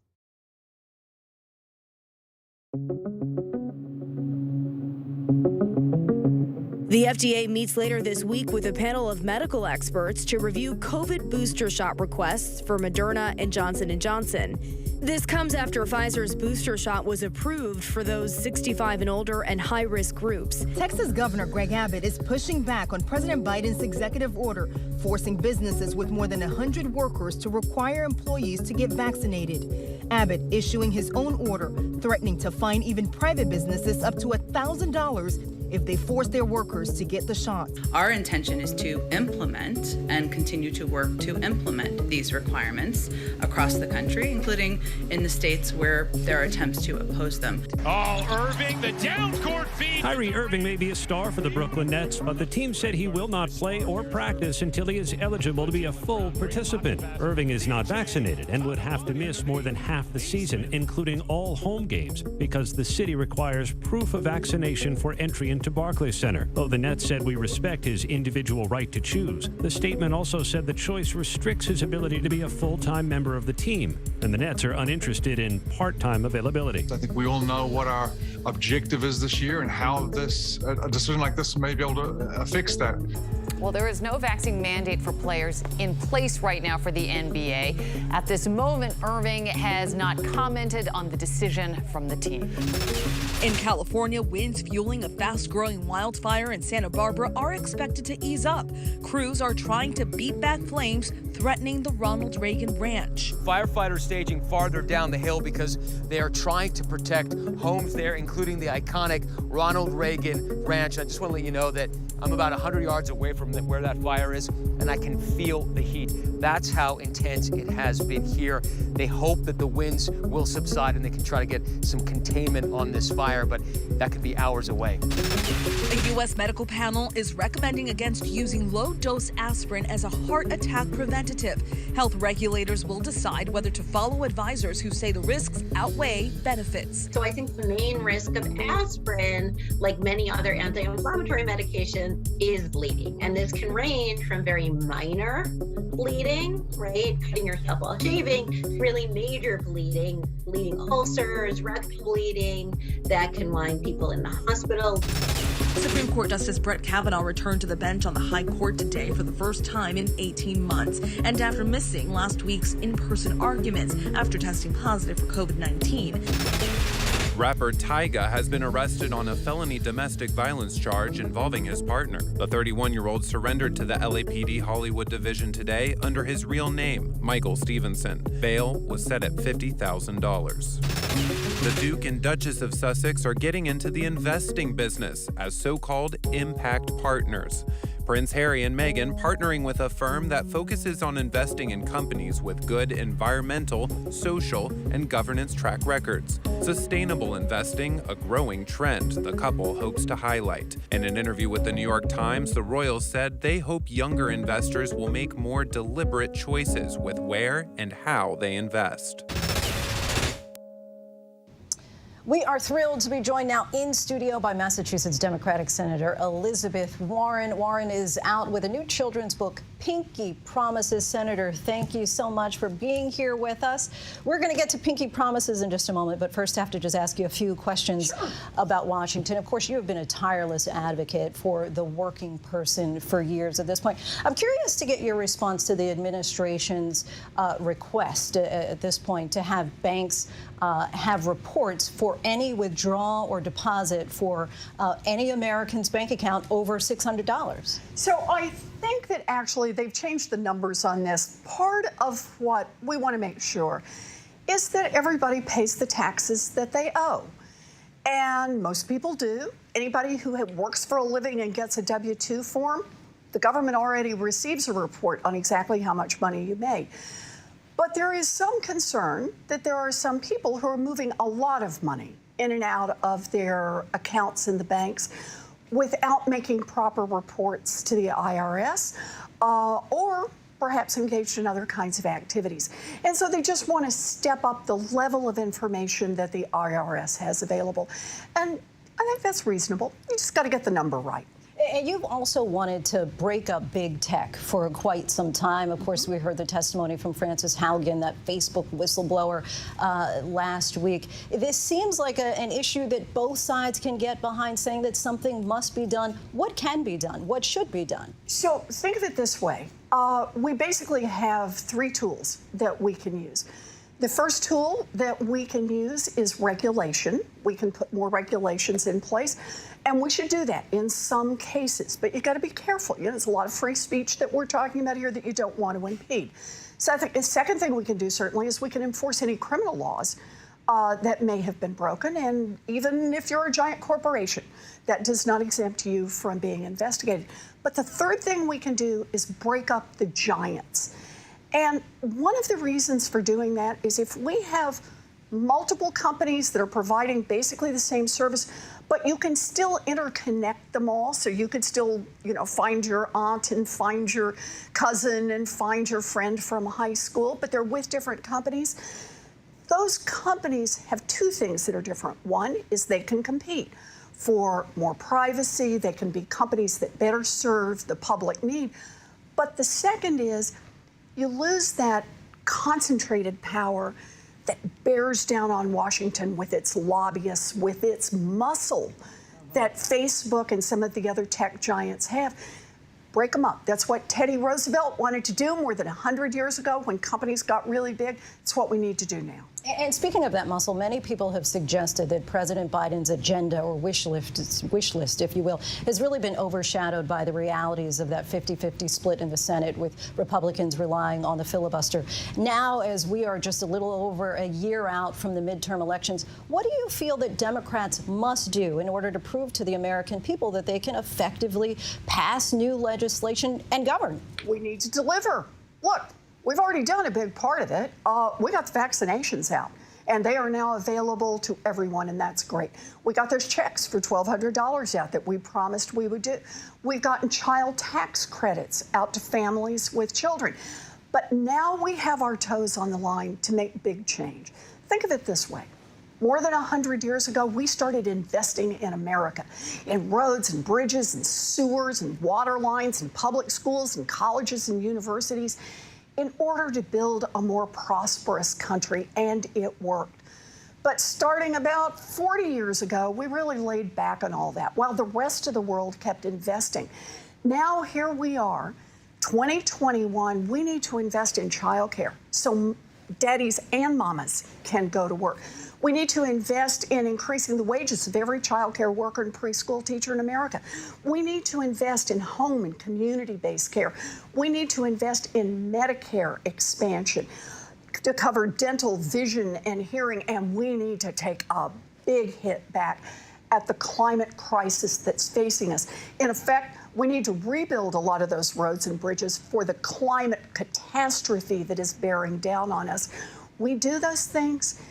The FDA meets later this week with a panel of medical experts to review COVID booster shot requests for Moderna and Johnson & Johnson. This comes after Pfizer's booster shot was approved for those 65 and older and high-risk groups. Texas Governor Greg Abbott is pushing back on President Biden's executive order, forcing businesses with more than 100 workers to require employees to get vaccinated. Abbott issuing his own order, threatening to fine even private businesses up to $1,000 if they force their workers to get the shot. Our intention is to implement and continue to work to implement these requirements across the country, including in the states where there are attempts to oppose them. Oh, Irving, the down court feed. Kyrie Irving may be a star for the Brooklyn Nets, but the team said he will not play or practice until he is eligible to be a full participant. Irving is not vaccinated and would have to miss more than half the season, including all home games, because the city requires proof of vaccination for entry into Barclays Center. Though the Nets said we respect his individual right to choose, the statement also said the choice restricts his ability to be a full-time member of the team, and the Nets are uninterested in part-time availability. I think we all know what our objective is this year and how a decision like this may be able to fix that. Well, there is no vaccine mandate for players in place right now for the NBA. At this moment, Irving has not commented on the decision from the team. In California, winds fueling a fast-growing wildfire in Santa Barbara are expected to ease up. Crews are trying to beat back flames threatening the Ronald Reagan Ranch. Firefighters staging farther down the hill because they are trying to protect homes there, including the iconic Ronald Reagan Ranch. I just want to let you know that I'm about 100 yards away from where that fire is, and I can feel the heat. That's how intense it has been here. They hope that the winds will subside and they can try to get some containment on this fire, but that could be hours away. A U.S. medical panel is recommending against using low-dose aspirin as a heart attack preventative. Health regulators will decide whether to follow advisors who say the risks outweigh benefits. So I think the main risk of aspirin, like many other anti-inflammatory medications, is bleeding. And this can range from very minor bleeding, right, cutting yourself while shaving, really major bleeding, bleeding ulcers, rectal bleeding, that can wind people in the hospital. Supreme Court Justice Brett Kavanaugh returned to the bench on the High Court today for the first time in 18 months, and after missing last week's in-person arguments after testing positive for COVID-19. Rapper Tyga has been arrested on a felony domestic violence charge involving his partner. The 31-year-old surrendered to the LAPD Hollywood Division today under his real name, Michael Stevenson. Bail was set at $50,000. The Duke and Duchess of Sussex are getting into the investing business as so-called impact partners. Prince Harry and Meghan partnering with a firm that focuses on investing in companies with good environmental, social, and governance track records. Sustainable investing, a growing trend the couple hopes to highlight. In an interview with the New York Times, the royals said they hope younger investors will make more deliberate choices with where and how they invest. We are thrilled to be joined now in studio by Massachusetts Democratic Senator Elizabeth Warren. Warren is out with a new children's book, Pinky Promises. Senator, thank you so much for being here with us. We're going to get to Pinky Promises in just a moment, but first I have to just ask you a few questions about Washington. Of course, you have been a tireless advocate for the working person for years at this point. I'm curious to get your response to the administration's request at this point to have banks have reports for any withdrawal or deposit for any American's bank account over $600. So I think that actually they've changed the numbers on this. Part of what we want to make sure is that everybody pays the taxes that they owe. And most people do. Anybody who works for a living and gets a W-2 form, the government already receives a report on exactly how much money you made. But there is some concern that there are some people who are moving a lot of money in and out of their accounts in the banks without making proper reports to the IRS or perhaps engaged in other kinds of activities. And so they just want to step up the level of information that the IRS has available. And I think that's reasonable. You just got to get the number right. And you've also wanted to break up big tech for quite some time. Of course, we heard the testimony from Frances Haugen, that Facebook whistleblower, last week. This seems like an issue that both sides can get behind, saying that something must be done. What can be done? What should be done? So think of it this way. We basically have three tools that we can use. The first tool that we can use is regulation. We can put more regulations in place, and we should do that in some cases. But you got to be careful. You know, there's a lot of free speech that we're talking about here that you don't want to impede. So I think the second thing we can do certainly is we can enforce any criminal laws that may have been broken. And even if you're a giant corporation, that does not exempt you from being investigated. But the third thing we can do is break up the giants. And one of the reasons for doing that is if we have multiple companies that are providing basically the same service, but you can still interconnect them all. So you could still, find your aunt and find your cousin and find your friend from high school, but they're with different companies. Those companies have two things that are different. One is they can compete for more privacy. They can be companies that better serve the public need. But the second is you lose that concentrated power that bears down on Washington with its lobbyists, with its muscle that Facebook and some of the other tech giants have. Break them up. That's what Teddy Roosevelt wanted to do more than 100 years ago when companies got really big. It's what we need to do now. And speaking of that muscle, many people have suggested that President Biden's agenda, or wish list, if you will, has really been overshadowed by the realities of that 50-50 split in the Senate, with Republicans relying on the filibuster. Now, as we are just a little over a year out from the midterm elections, what do you feel that Democrats must do in order to prove to the American people that they can effectively pass new legislation and govern? We need to deliver. Look, we've already done a big part of it. We got the vaccinations out, and they are now available to everyone, and that's great. We got those checks for $1,200 out that we promised we would do. We've gotten child tax credits out to families with children. But now we have our toes on the line to make big change. Think of it this way. More than 100 years ago, we started investing in America, in roads and bridges and sewers and water lines and public schools and colleges and universities, in order to build a more prosperous country, and it worked. But starting about 40 years ago, we really laid back on all that while the rest of the world kept investing. Now here we are, 2021, we need to invest in childcare so daddies and mamas can go to work. We need to invest in increasing the wages of every childcare worker and preschool teacher in America. We need to invest in home and community-based care. We need to invest in Medicare expansion to cover dental, vision, and hearing, and we need to take a big hit back at the climate crisis that's facing us. In effect, we need to rebuild a lot of those roads and bridges for the climate catastrophe that is bearing down on us. We do those things,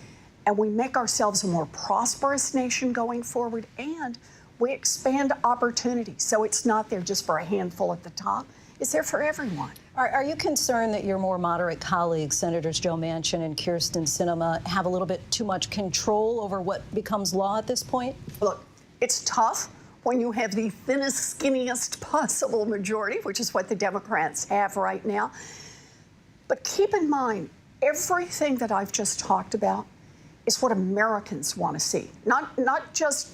and we make ourselves a more prosperous nation going forward, and we expand opportunity. So it's not there just for a handful at the top. It's there for everyone. Are you concerned that your more moderate colleagues, Senators Joe Manchin and Kyrsten Sinema, have a little bit too much control over what becomes law at this point? Look, it's tough when you have the thinnest, skinniest possible majority, which is what the Democrats have right now. But keep in mind, everything that I've just talked about is what Americans want to see. Not just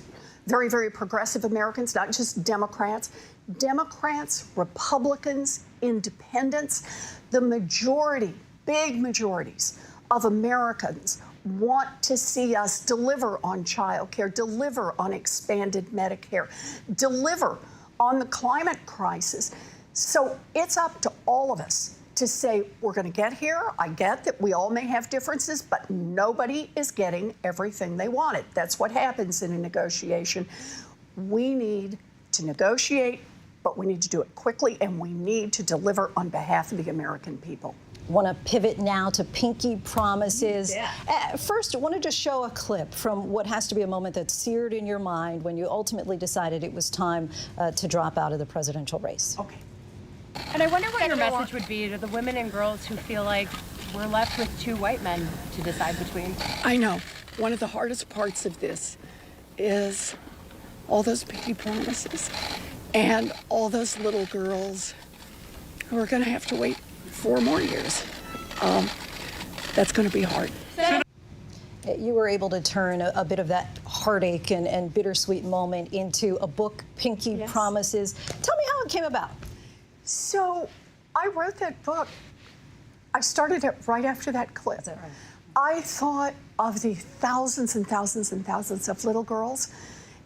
very, very progressive Americans, not just Democrats. Democrats, Republicans, independents, the majority, big majorities of Americans want to see us deliver on child care, deliver on expanded Medicare, deliver on the climate crisis. So it's up to all of us to say, we're going to get here. I get that we all may have differences, but nobody is getting everything they wanted. That's what happens in a negotiation. We need to negotiate, but we need to do it quickly, and we need to deliver on behalf of the American people. Want to pivot now to pinky promises. Yeah. First, I wanted to show a clip from what has to be a moment that's seared in your mind when you ultimately decided it was time to drop out of the presidential race. Okay. And I wonder what your message would be to the women and girls who feel like we're left with two white men to decide between. I know. One of the hardest parts of this is all those pinky promises and all those little girls who are going to have to wait 4 more years. That's going to be hard. You were able to turn a bit of that heartache and bittersweet moment into a book, Pinky Promises. Tell me how it came about. So I wrote that book. I started it right after that clip. Right? I thought of the thousands and thousands and thousands of little girls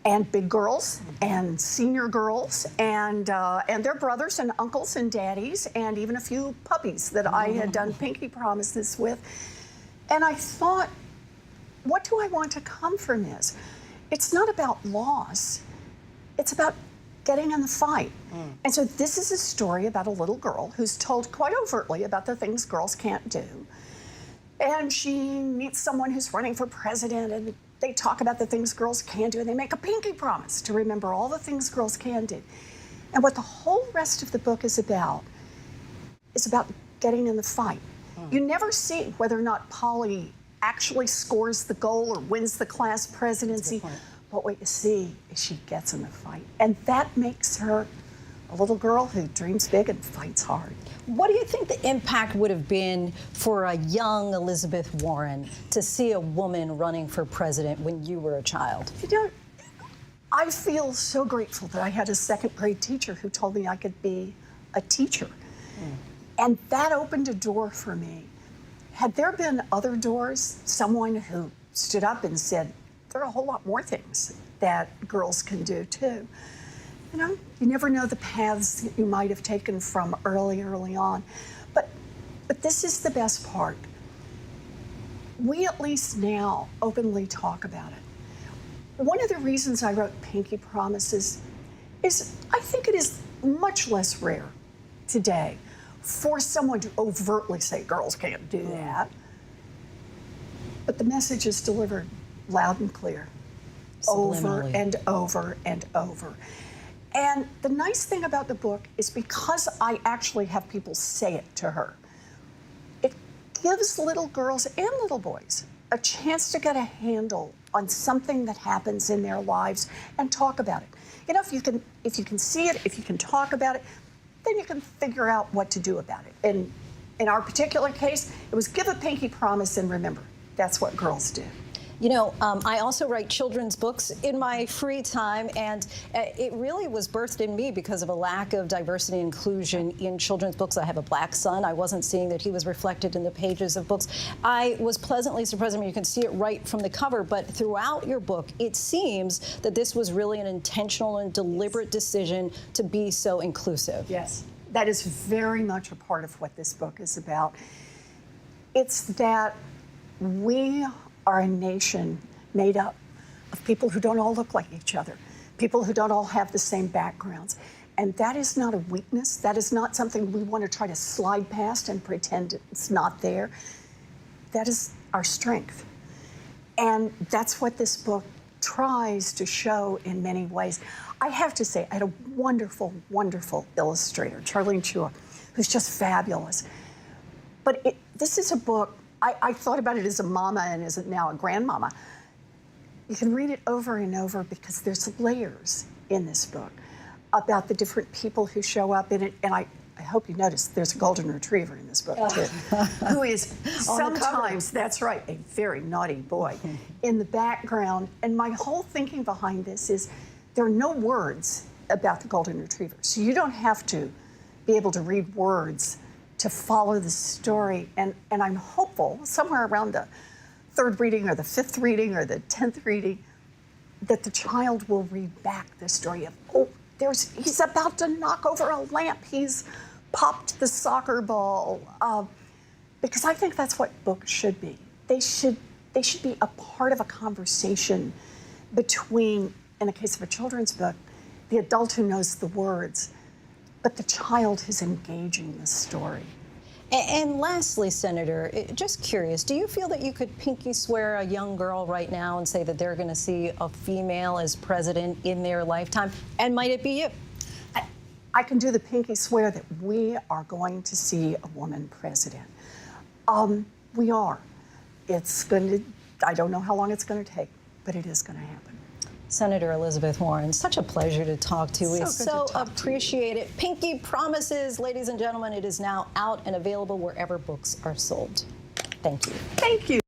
and big girls and senior girls and their brothers and uncles and daddies and even a few puppies that I had done pinky promises with. And I thought, what do I want to come from this? It's not about loss. It's about getting in the fight. And so this is a story about a little girl who's told quite overtly about the things girls can't do. And she meets someone who's running for president, and they talk about the things girls can do, and they make a pinky promise to remember all the things girls can do. And what the whole rest of the book is about getting in the fight. You never see whether or not Polly actually scores the goal or wins the class presidency. But what you see is she gets in the fight. And that makes her a little girl who dreams big and fights hard. What do you think the impact would have been for a young Elizabeth Warren to see a woman running for president when you were a child? You know, I feel so grateful that I had a second-grade teacher who told me I could be a teacher. And that opened a door for me. Had there been other doors, someone who stood up and said, there are a whole lot more things that girls can do too. You know, you never know the paths that you might have taken from early on. But this is the best part. We at least now openly talk about it. One of the reasons I wrote Pinky Promises is I think it is much less rare today for someone to overtly say girls can't do that. But the message is delivered loud and clear, over and over and over. And the nice thing about the book is because I actually have people say it to her, it gives little girls and little boys a chance to get a handle on something that happens in their lives and talk about it. You know, if you can see it, if you can talk about it, then you can figure out what to do about it. And in our particular case, it was give a pinky promise and remember, that's what girls do. You know, I also write children's books in my free time, and it really was birthed in me because of a lack of diversity and inclusion in children's books. I have a black son. I wasn't seeing that he was reflected in the pages of books. I was pleasantly surprised. I mean, you can see it right from the cover, but throughout your book, it seems that this was really an intentional and deliberate decision to be so inclusive. Yes, that is very much a part of what this book is about. It's that we are a nation made up of people who don't all look like each other, people who don't all have the same backgrounds. And that is not a weakness. That is not something we want to try to slide past and pretend it's not there. That is our strength. And that's what this book tries to show in many ways. I have to say, I had a wonderful, wonderful illustrator, Charlene Chua, who's just fabulous. But this is a book, I thought about it as a mama and as now a grandmama. You can read it over and over because there's layers in this book about the different people who show up in it. And I hope you noticed there's a golden retriever in this book too, who is sometimes, that's right, a very naughty boy in the background. And my whole thinking behind this is there are no words about the golden retriever. So you don't have to be able to read words to follow the story. And I'm hopeful somewhere around the 3rd reading or the 5th reading or the 10th reading that the child will read back the story of, oh, he's about to knock over a lamp. He's popped the soccer ball. Because I think that's what books should be. They should be a part of a conversation between, in the case of a children's book, the adult who knows the words, but the child who's engaging the story. And lastly, Senator, just curious, do you feel that you could pinky swear a young girl right now and say that they're going to see a female as president in their lifetime? And might it be you? I can do the pinky swear that we are going to see a woman president. We are. It's going to, I don't know how long it's going to take, but it is going to happen. Senator Elizabeth Warren, such a pleasure to talk to. We so appreciate it. Pinky Promises, ladies and gentlemen, it is now out and available wherever books are sold. Thank you. Thank you.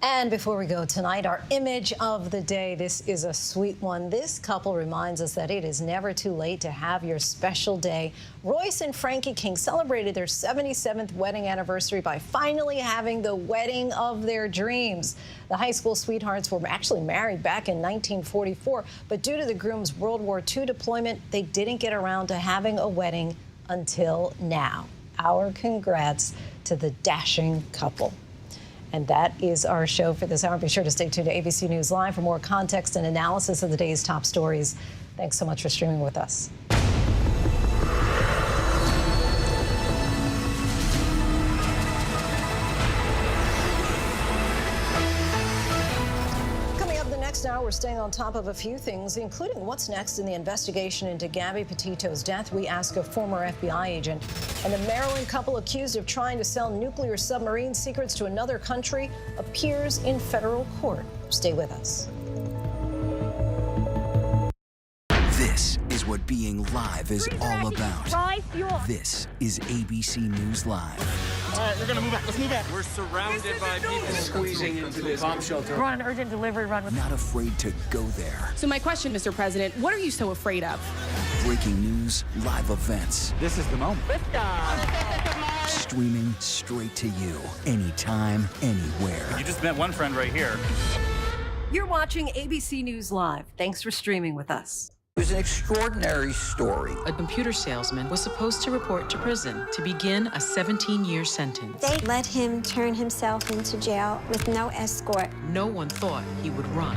And before we go tonight, our image of the day. This is a sweet one. This couple reminds us that it is never too late to have your special day. Royce and Frankie King celebrated their 77th wedding anniversary by finally having the wedding of their dreams. The high school sweethearts were actually married back in 1944, but due to the groom's World War II deployment, they didn't get around to having a wedding until now. Our congrats to the dashing couple. And that is our show for this hour. Be sure to stay tuned to ABC News Live for more context and analysis of the day's top stories. Thanks so much for streaming with us. Now we're staying on top of a few things, including what's next in the investigation into Gabby Petito's death. We ask a former FBI agent. And the Maryland couple accused of trying to sell nuclear submarine secrets to another country appears in federal court. Stay with us. This is what being live is all about. This is ABC News Live. All right, we're gonna move back. Let's move back. We're surrounded by people squeezing into this bomb shelter. We're on an urgent delivery run. Not afraid to go there. So my question, Mr. President, what are you so afraid of? Breaking news, live events. This is the moment. Streaming straight to you, anytime, anywhere. You just met one friend right here. You're watching ABC News Live. Thanks for streaming with us. It was an extraordinary story. A computer salesman was supposed to report to prison to begin a 17-year sentence. They let him turn himself into jail with no escort. No one thought he would run.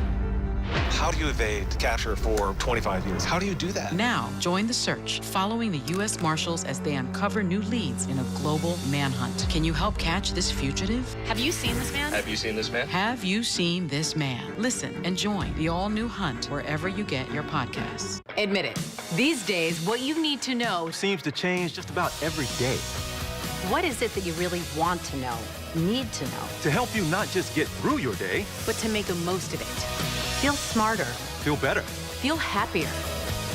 How do you evade capture for 25 years? How do you do that? Now, join the search, following the U.S. Marshals as they uncover new leads in a global manhunt. Can you help catch this fugitive? Have you seen this man? Have you seen this man? Have you seen this man? Listen and join the all-new hunt wherever you get your podcasts. Admit it. These days, what you need to know Seems to change just about every day. What is it that you really want to know, need to know, To help you not just get through your day, but to make the most of it? Feel smarter. feel better. Feel happier.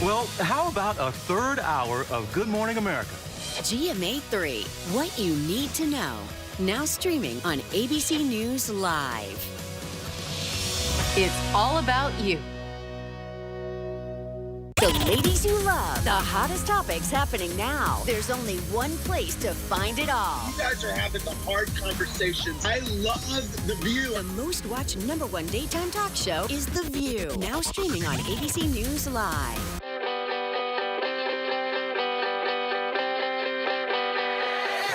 Well, how about a third hour of Good Morning America? GMA 3, what you need to know. Now streaming on ABC News Live. it's all about you. The ladies you love, the hottest topics happening now. There's only one place to find it all. You guys are having the hard conversations. I love The View. The most watched #1 daytime talk show is The View. Now streaming on ABC News Live.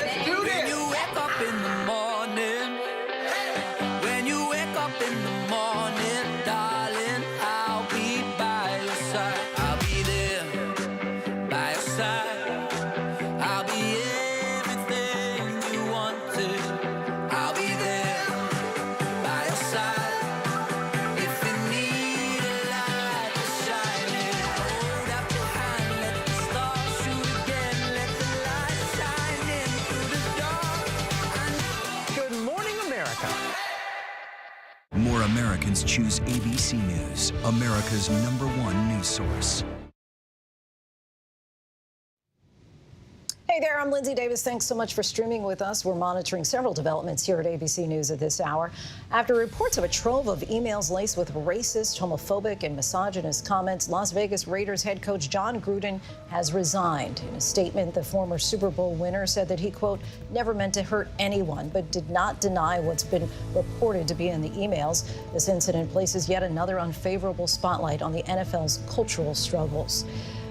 Let's do this. When you wake up in the morning, when you wake up in the morning, Americans choose ABC News, America's #1 news source. Hey there, I'm Lindsay Davis. Thanks so much for streaming with us. We're monitoring several developments here at ABC News at this hour. After reports of a trove of emails laced with racist, homophobic, and misogynist comments, Las Vegas Raiders head coach Jon Gruden has resigned. In a statement, the former Super Bowl winner said that he, quote, never meant to hurt anyone, but did not deny what's been reported to be in the emails. This incident places yet another unfavorable spotlight on the NFL's cultural struggles.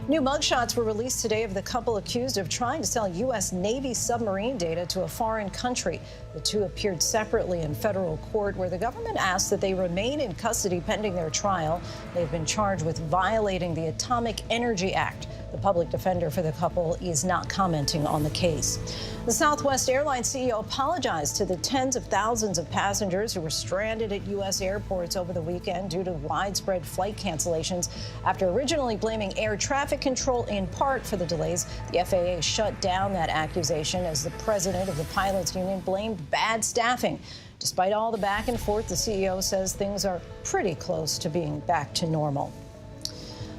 New mugshots were released today of the couple accused of trying to sell U.S. Navy submarine data to a foreign country. The two appeared separately in federal court, where the government asked that they remain in custody pending their trial. They've been charged with violating the Atomic Energy Act. The public defender for the couple is not commenting on the case. The Southwest Airlines CEO apologized to the tens of thousands of passengers who were stranded at U.S. airports over the weekend due to widespread flight cancellations. After originally blaming air traffic control in part for the delays, the FAA shut down that accusation as the president of the pilots union blamed bad staffing. Despite all the back and forth, the CEO says things are pretty close to being back to normal.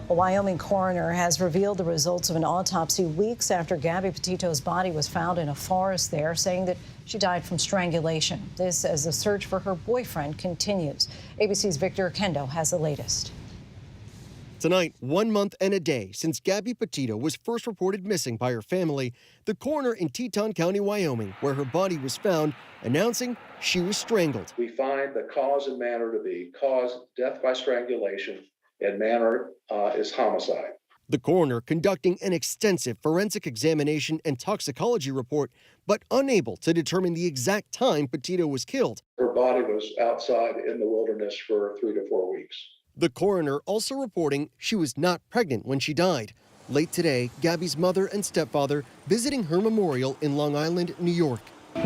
A Wyoming coroner has revealed the results of an autopsy weeks after Gabby Petito's body was found in a forest there, saying that she died from strangulation. This as the search for her boyfriend continues. ABC's Victor Kendo has the latest. Tonight, 1 month and a day since Gabby Petito was first reported missing by her family, the coroner in Teton County, Wyoming, where her body was found, announcing she was strangled. We find the cause and manner to be death by strangulation, and manner is homicide. The coroner conducting an extensive forensic examination and toxicology report, but unable to determine the exact time Petito was killed. Her body was outside in the wilderness for 3 to 4 weeks. The coroner also reporting she was not pregnant when she died. Late today, Gabby's mother and stepfather visiting her memorial in Long Island, New York.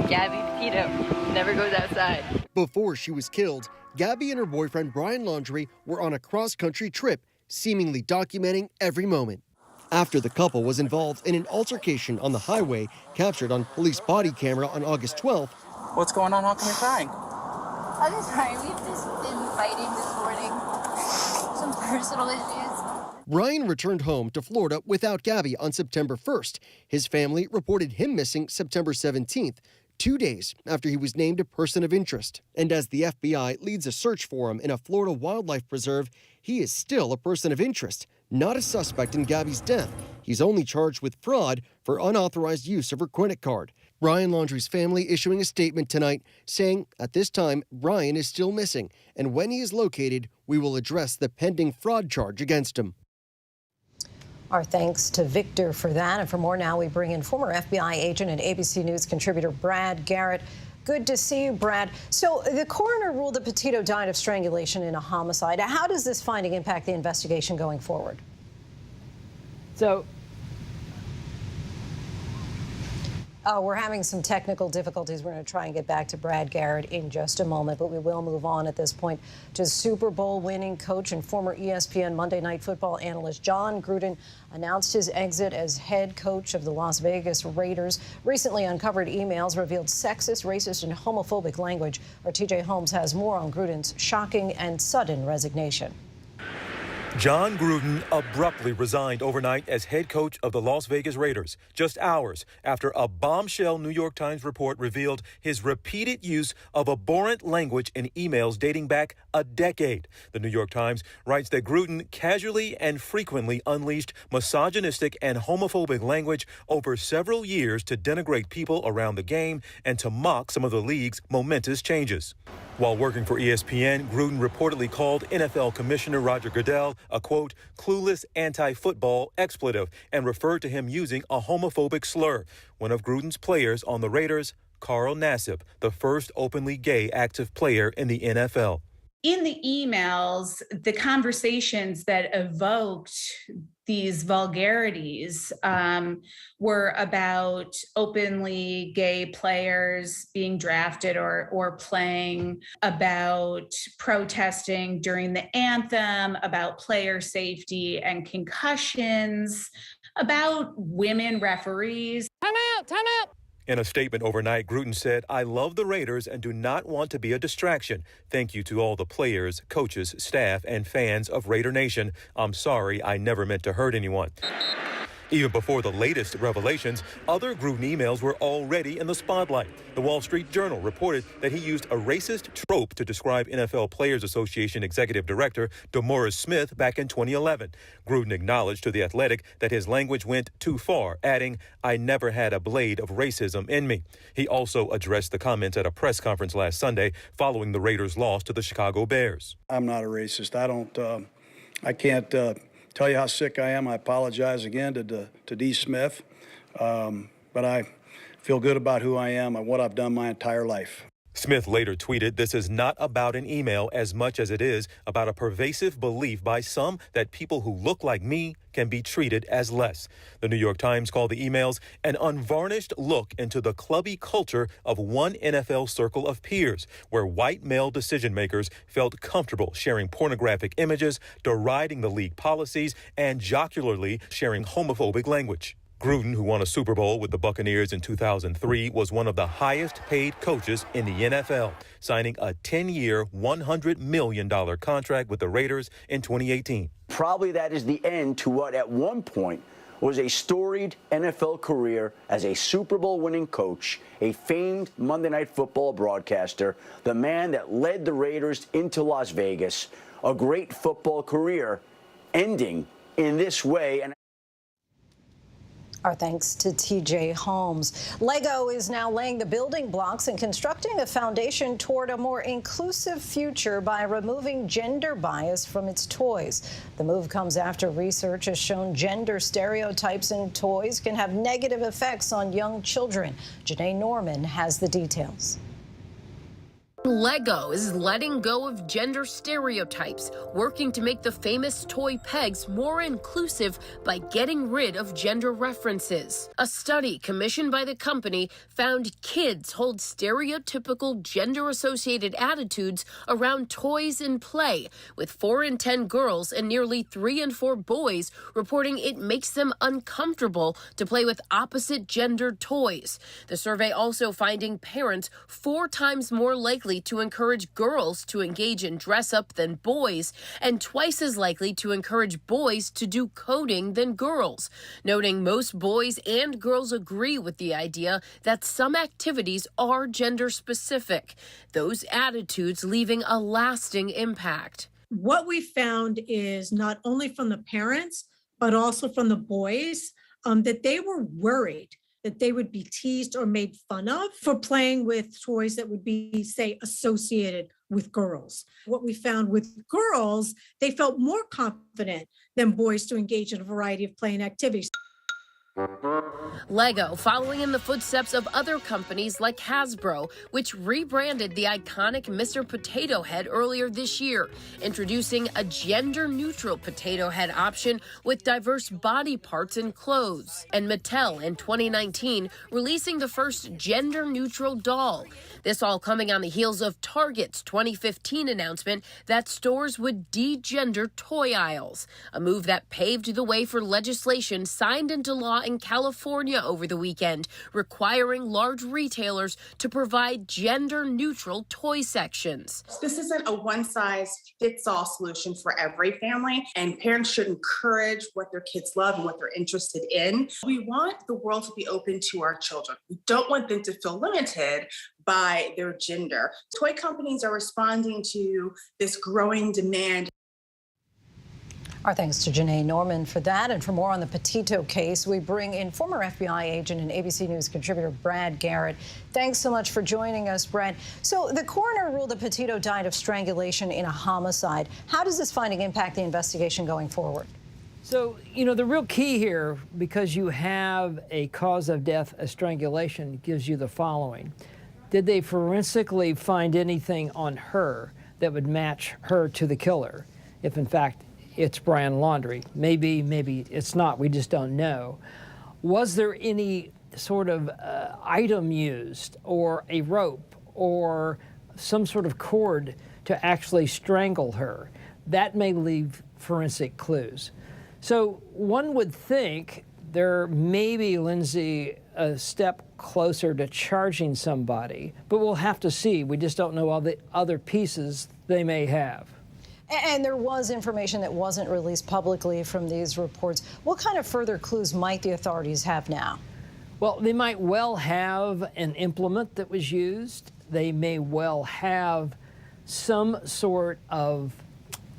Gabby Petito never goes outside. Before she was killed, Gabby and her boyfriend Brian Laundrie were on a cross-country trip, seemingly documenting every moment. After the couple was involved in an altercation on the highway captured on police body camera on August 12th. What's going on? How come you're crying? I'm just sorry. We've just been fighting this morning. Some personal issues. Brian returned home to Florida without Gabby on September 1st. His family reported him missing September 17th. 2 days after he was named a person of interest. And as the FBI leads a search for him in a Florida wildlife preserve, he is still a person of interest, not a suspect in Gabby's death. He's only charged with fraud for unauthorized use of her credit card. Brian Laundrie's family issuing a statement tonight saying, at this time, Brian is still missing, and when he is located, we will address the pending fraud charge against him. Our thanks to Victor for that. And for more now, we bring in former FBI agent and ABC News contributor Brad Garrett. Good to see you, Brad. So the coroner ruled that Petito died of strangulation in a homicide. How does this finding impact the investigation going forward? We're having some technical difficulties. We're going to try and get back to Brad Garrett in just a moment, but we will move on at this point to Super Bowl winning coach and former ESPN Monday Night Football analyst Jon Gruden announced his exit as head coach of the Las Vegas Raiders. Recently uncovered emails revealed sexist, racist, and homophobic language. Our TJ Holmes has more on Gruden's shocking and sudden resignation. Jon Gruden abruptly resigned overnight as head coach of the Las Vegas Raiders, just hours after a bombshell New York Times report revealed his repeated use of abhorrent language in emails dating back a decade. The New York Times writes that Gruden casually and frequently unleashed misogynistic and homophobic language over several years to denigrate people around the game and to mock some of the league's momentous changes. While working for ESPN, Gruden reportedly called NFL Commissioner Roger Goodell a, quote, clueless anti-football expletive and referred to him using a homophobic slur. One of Gruden's players on the Raiders, Carl Nassib, the first openly gay active player in the NFL. In the emails, the conversations that evoked these vulgarities were about openly gay players being drafted or playing, about protesting during the anthem, about player safety and concussions, about women referees. Time out, time out. In a statement overnight, Gruden said, "I love the Raiders and do not want to be a distraction. Thank you to all the players, coaches, staff, and fans of Raider Nation. I'm sorry, I never meant to hurt anyone." Even before the latest revelations, other Gruden emails were already in the spotlight. The Wall Street Journal reported that he used a racist trope to describe NFL Players Association Executive Director DeMaurice Smith back in 2011. Gruden acknowledged to The Athletic that his language went too far, adding, "I never had a blade of racism in me." He also addressed the comments at a press conference last Sunday following the Raiders' loss to the Chicago Bears. I'm not a racist. I can't tell you how sick I am. I apologize again to D. Smith, but I feel good about who I am and what I've done my entire life. Smith later tweeted, "This is not about an email as much as it is about a pervasive belief by some that people who look like me can be treated as less." The New York Times called the emails an unvarnished look into the clubby culture of one NFL circle of peers, where white male decision makers felt comfortable sharing pornographic images, deriding the league policies, and jocularly sharing homophobic language. Gruden, who won a Super Bowl with the Buccaneers in 2003, was one of the highest-paid coaches in the NFL, signing a 10-year, $100 million contract with the Raiders in 2018. Probably that is the end to what at one point was a storied NFL career as a Super Bowl winning coach, a famed Monday Night Football broadcaster, the man that led the Raiders into Las Vegas, a great football career ending in this way. And our thanks to TJ Holmes. Lego is now laying the building blocks and constructing a foundation toward a more inclusive future by removing gender bias from its toys. The move comes after research has shown gender stereotypes in toys can have negative effects on young children. Janae Norman has the details. Lego is letting go of gender stereotypes, working to make the famous toy pegs more inclusive by getting rid of gender references. A study commissioned by the company found kids hold stereotypical gender-associated attitudes around toys and play, with 4 in 10 girls and nearly 3 in 4 boys reporting it makes them uncomfortable to play with opposite-gendered toys. The survey also finding parents 4 times more likely to encourage girls to engage in dress-up than boys, and twice as likely to encourage boys to do coding than girls, noting most boys and girls agree with the idea that some activities are gender-specific, those attitudes leaving a lasting impact. What we found is not only from the parents, but also from the boys, that they were worried that they would be teased or made fun of for playing with toys that would be, say, associated with girls. What we found with girls, they felt more confident than boys to engage in a variety of playing activities. Lego, following in the footsteps of other companies like Hasbro, which rebranded the iconic Mr. Potato Head earlier this year, introducing a gender-neutral potato head option with diverse body parts and clothes. And Mattel, in 2019, releasing the first gender-neutral doll. This all coming on the heels of Target's 2015 announcement that stores would de-gender toy aisles, a move that paved the way for legislation signed into law in California over the weekend, requiring large retailers to provide gender-neutral toy sections. This isn't a one-size-fits-all solution for every family, and parents should encourage what their kids love and what they're interested in. We want the world to be open to our children. We don't want them to feel limited by their gender. Toy companies are responding to this growing demand. Our thanks to Janae Norman for that. And for more on the Petito case, we bring in former FBI agent and ABC News contributor Brad Garrett. Thanks so much for joining us, Brad. So the coroner ruled that Petito died of strangulation in a homicide. How does this finding impact the investigation going forward? So, you know, the real key here, because you have a cause of death, a strangulation, gives you the following. Did they forensically find anything on her that would match her to the killer? If, in fact, it's Brian Laundrie. Maybe it's not. We just don't know. Was there any sort of item used, or a rope, or some sort of cord to actually strangle her? That may leave forensic clues. So one would think they're maybe, Lindsay, a step closer to charging somebody, but we'll have to see. We just don't know all the other pieces they may have. And there was information that wasn't released publicly from these reports. What kind of further clues might the authorities have now? Well, they might well have an implement that was used. They may well have some sort of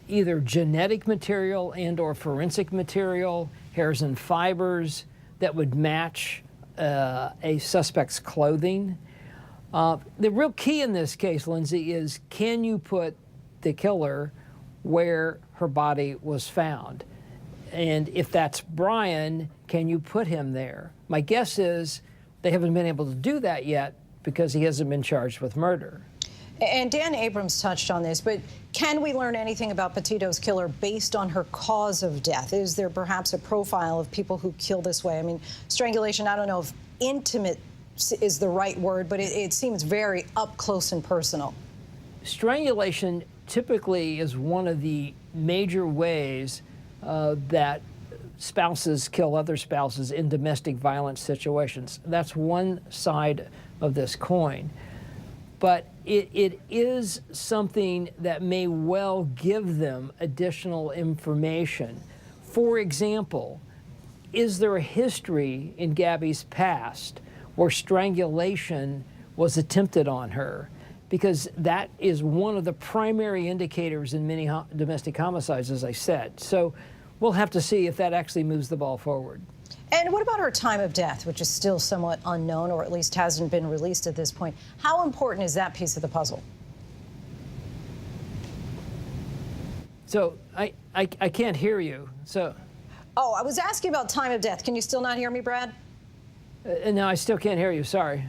either genetic material and or forensic material, hairs and fibers, that would match a suspect's clothing. The real key in this case, Lindsay, is can you put the killer where her body was found? And if that's Brian, can you put him there? My guess is they haven't been able to do that yet because he hasn't been charged with murder. And Dan Abrams touched on this, but can we learn anything about Petito's killer based on her cause of death? Is there perhaps a profile of people who kill this way? I mean, strangulation, I don't know if intimate is the right word, but it seems very up close and personal. Strangulation typically is one of the major ways that spouses kill other spouses in domestic violence situations. That's one side of this coin. But it is something that may well give them additional information. For example, is there a history in Gabby's past where strangulation was attempted on her? Because that is one of the primary indicators in many domestic homicides, as I said. So we'll have to see if that actually moves the ball forward. And what about her time of death, which is still somewhat unknown, or at least hasn't been released at this point? How important is that piece of the puzzle? So I can't hear you. So. Oh, I was asking about time of death. Can you still not hear me, Brad? No, I still can't hear you. Sorry.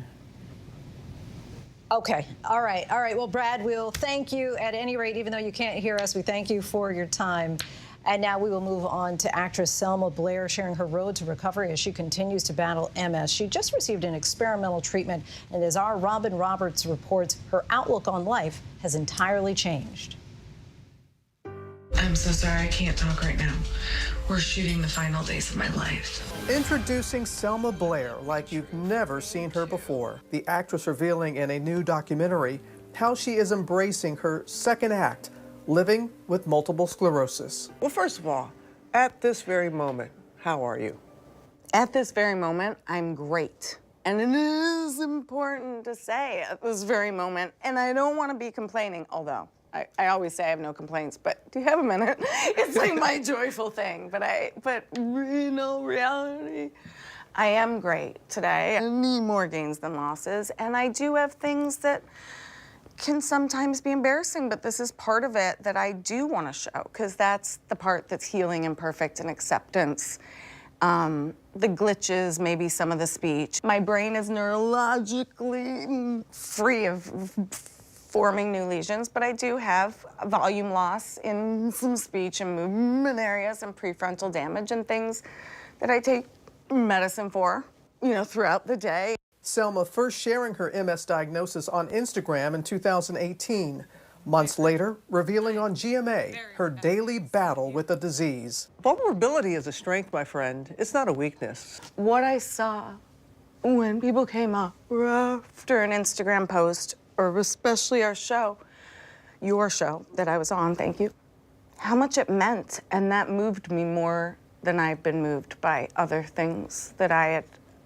Okay. All right. All right. Well, Brad, we'll thank you at any rate, even though you can't hear us. We thank you for your time. And now we will move on to actress Selma Blair, sharing her road to recovery as she continues to battle MS. She just received an experimental treatment, and as our Robin Roberts reports, her outlook on life has entirely changed. I'm so sorry, I can't talk right now. We're shooting the final days of my life. Introducing Selma Blair like you've never seen her before. The actress revealing in a new documentary how she is embracing her second act, living with multiple sclerosis. Well, first of all, at this very moment, how are you? At this very moment, I'm great. And it is important to say at this very moment, and I don't want to be complaining, although I always say I have no complaints, but do you have a minute? It's like my joyful thing, but in all reality, I am great today. I need more gains than losses, and I do have things that can sometimes be embarrassing, but this is part of it that I do want to show, because that's the part that's healing and perfect and acceptance. The glitches, maybe some of the speech. My brain is neurologically free of forming new lesions, but I do have volume loss in some speech and movement areas and prefrontal damage and things that I take medicine for, throughout the day. Selma first sharing her MS diagnosis on Instagram in 2018. Months later, revealing on GMA her daily battle with the disease. Vulnerability is a strength, my friend. It's not a weakness. What I saw when people came up after an Instagram post, or especially your show that I was on, thank you, how much it meant, and that moved me more than I've been moved by other things that I had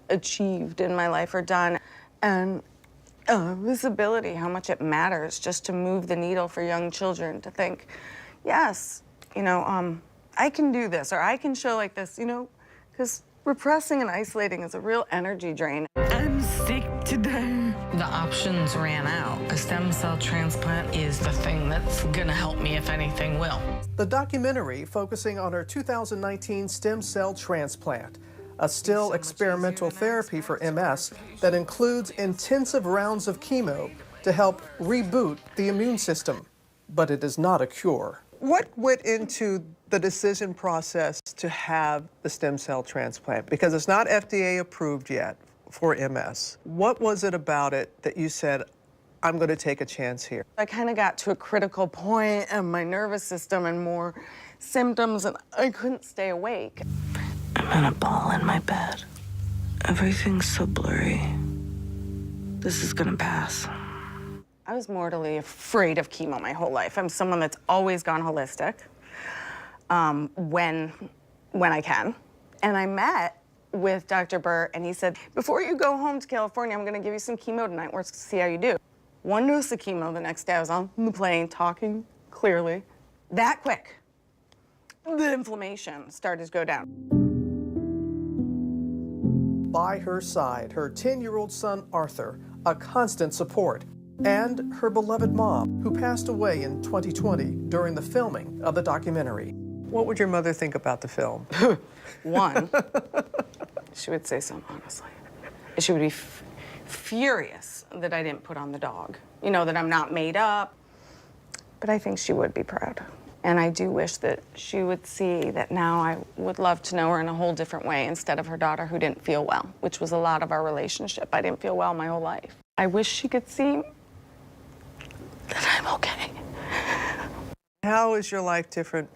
achieved in my life or done. And visibility, how much it matters just to move the needle for young children to think, yes, I can do this, or I can show like this, because repressing and isolating is a real energy drain. I'm sick today. The options ran out. A stem cell transplant is the thing that's gonna help me, if anything will. The documentary focusing on her 2019 stem cell transplant, a still experimental therapy for MS that includes intensive rounds of chemo to help reboot the immune system. But it is not a cure. What went into the decision process to have the stem cell transplant? Because it's not FDA approved yet for MS. What was it about it that you said, I'm going to take a chance here? I kind of got to a critical point in my nervous system and more symptoms, and I couldn't stay awake. I'm I'm in a ball in my bed. Everything's so blurry. This is gonna pass. I was mortally afraid of chemo my whole life. I'm someone that's always gone holistic when I can. And I met with Dr. Burr, and he said, before you go home to California, I'm gonna give you some chemo tonight. We're gonna see how you do. One dose of chemo the next day. I was on the plane talking clearly. That quick, the inflammation started to go down. By her side, her 10-year-old son, Arthur, a constant support, and her beloved mom, who passed away in 2020 during the filming of the documentary. What would your mother think about the film? One, she would say something, honestly. She would be furious that I didn't put on the dog. You know, that I'm not made up. But I think she would be proud. And I do wish that she would see that now I would love to know her in a whole different way instead of her daughter who didn't feel well, which was a lot of our relationship. I didn't feel well my whole life. I wish she could see that I'm okay. How is your life different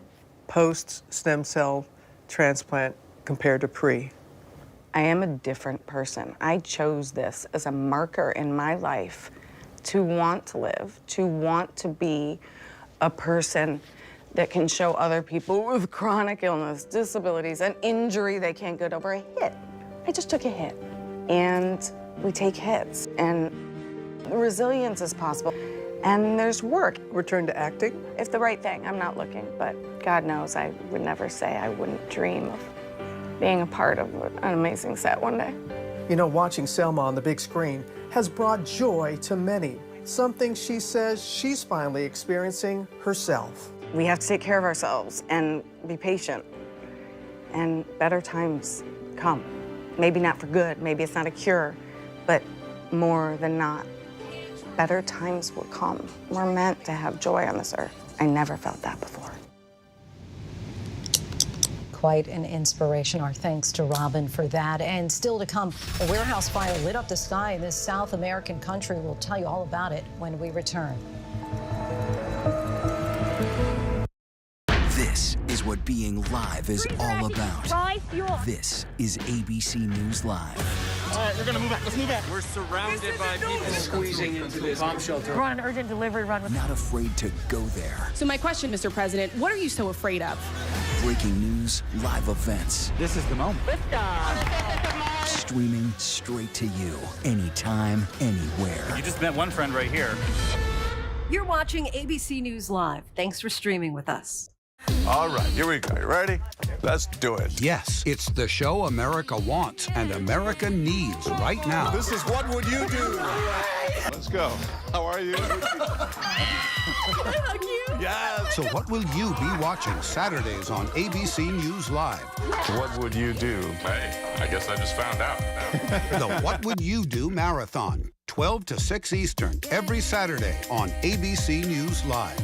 post-stem cell transplant compared to pre? I am a different person. I chose this as a marker in my life to want to live, to want to be a person that can show other people with chronic illness, disabilities, and injury they can't get over. A hit. I just took a hit. And we take hits, and resilience is possible. And there's work. Return to acting? If the right thing. I'm not looking, but God knows I would never say I wouldn't dream of being a part of an amazing set one day. You know, watching Selma on the big screen has brought joy to many, something she says she's finally experiencing herself. We have to take care of ourselves and be patient, and better times come. Maybe not for good, maybe it's not a cure, but more than not, better times will come. We're meant to have joy on this earth. I never felt that before. Quite an inspiration. Our thanks to Robin for that. And still to come, a warehouse fire lit up the sky in this South American country. We'll tell you all about it when we return. This is what being live is all about. This is ABC News Live. All right, we're gonna move back. Let's move back. We're surrounded by people squeezing into this bomb shelter. We're on an urgent delivery run. Not afraid to go there. So my question, Mr. President, what are you so afraid of? Breaking news, live events. This is the moment. Streaming straight to you, anytime, anywhere. You just met one friend right here. You're watching ABC News Live. Thanks for streaming with us. All right, here we go. You ready? Let's do it. Yes, it's the show America wants and America needs right now. This is What Would You Do? Let's go. How are you? How cute. Yes. So what will you be watching Saturdays on ABC News Live? What would you do? Hey, I guess I just found out. The What Would You Do Marathon, 12 to 6 Eastern, every Saturday on ABC News Live.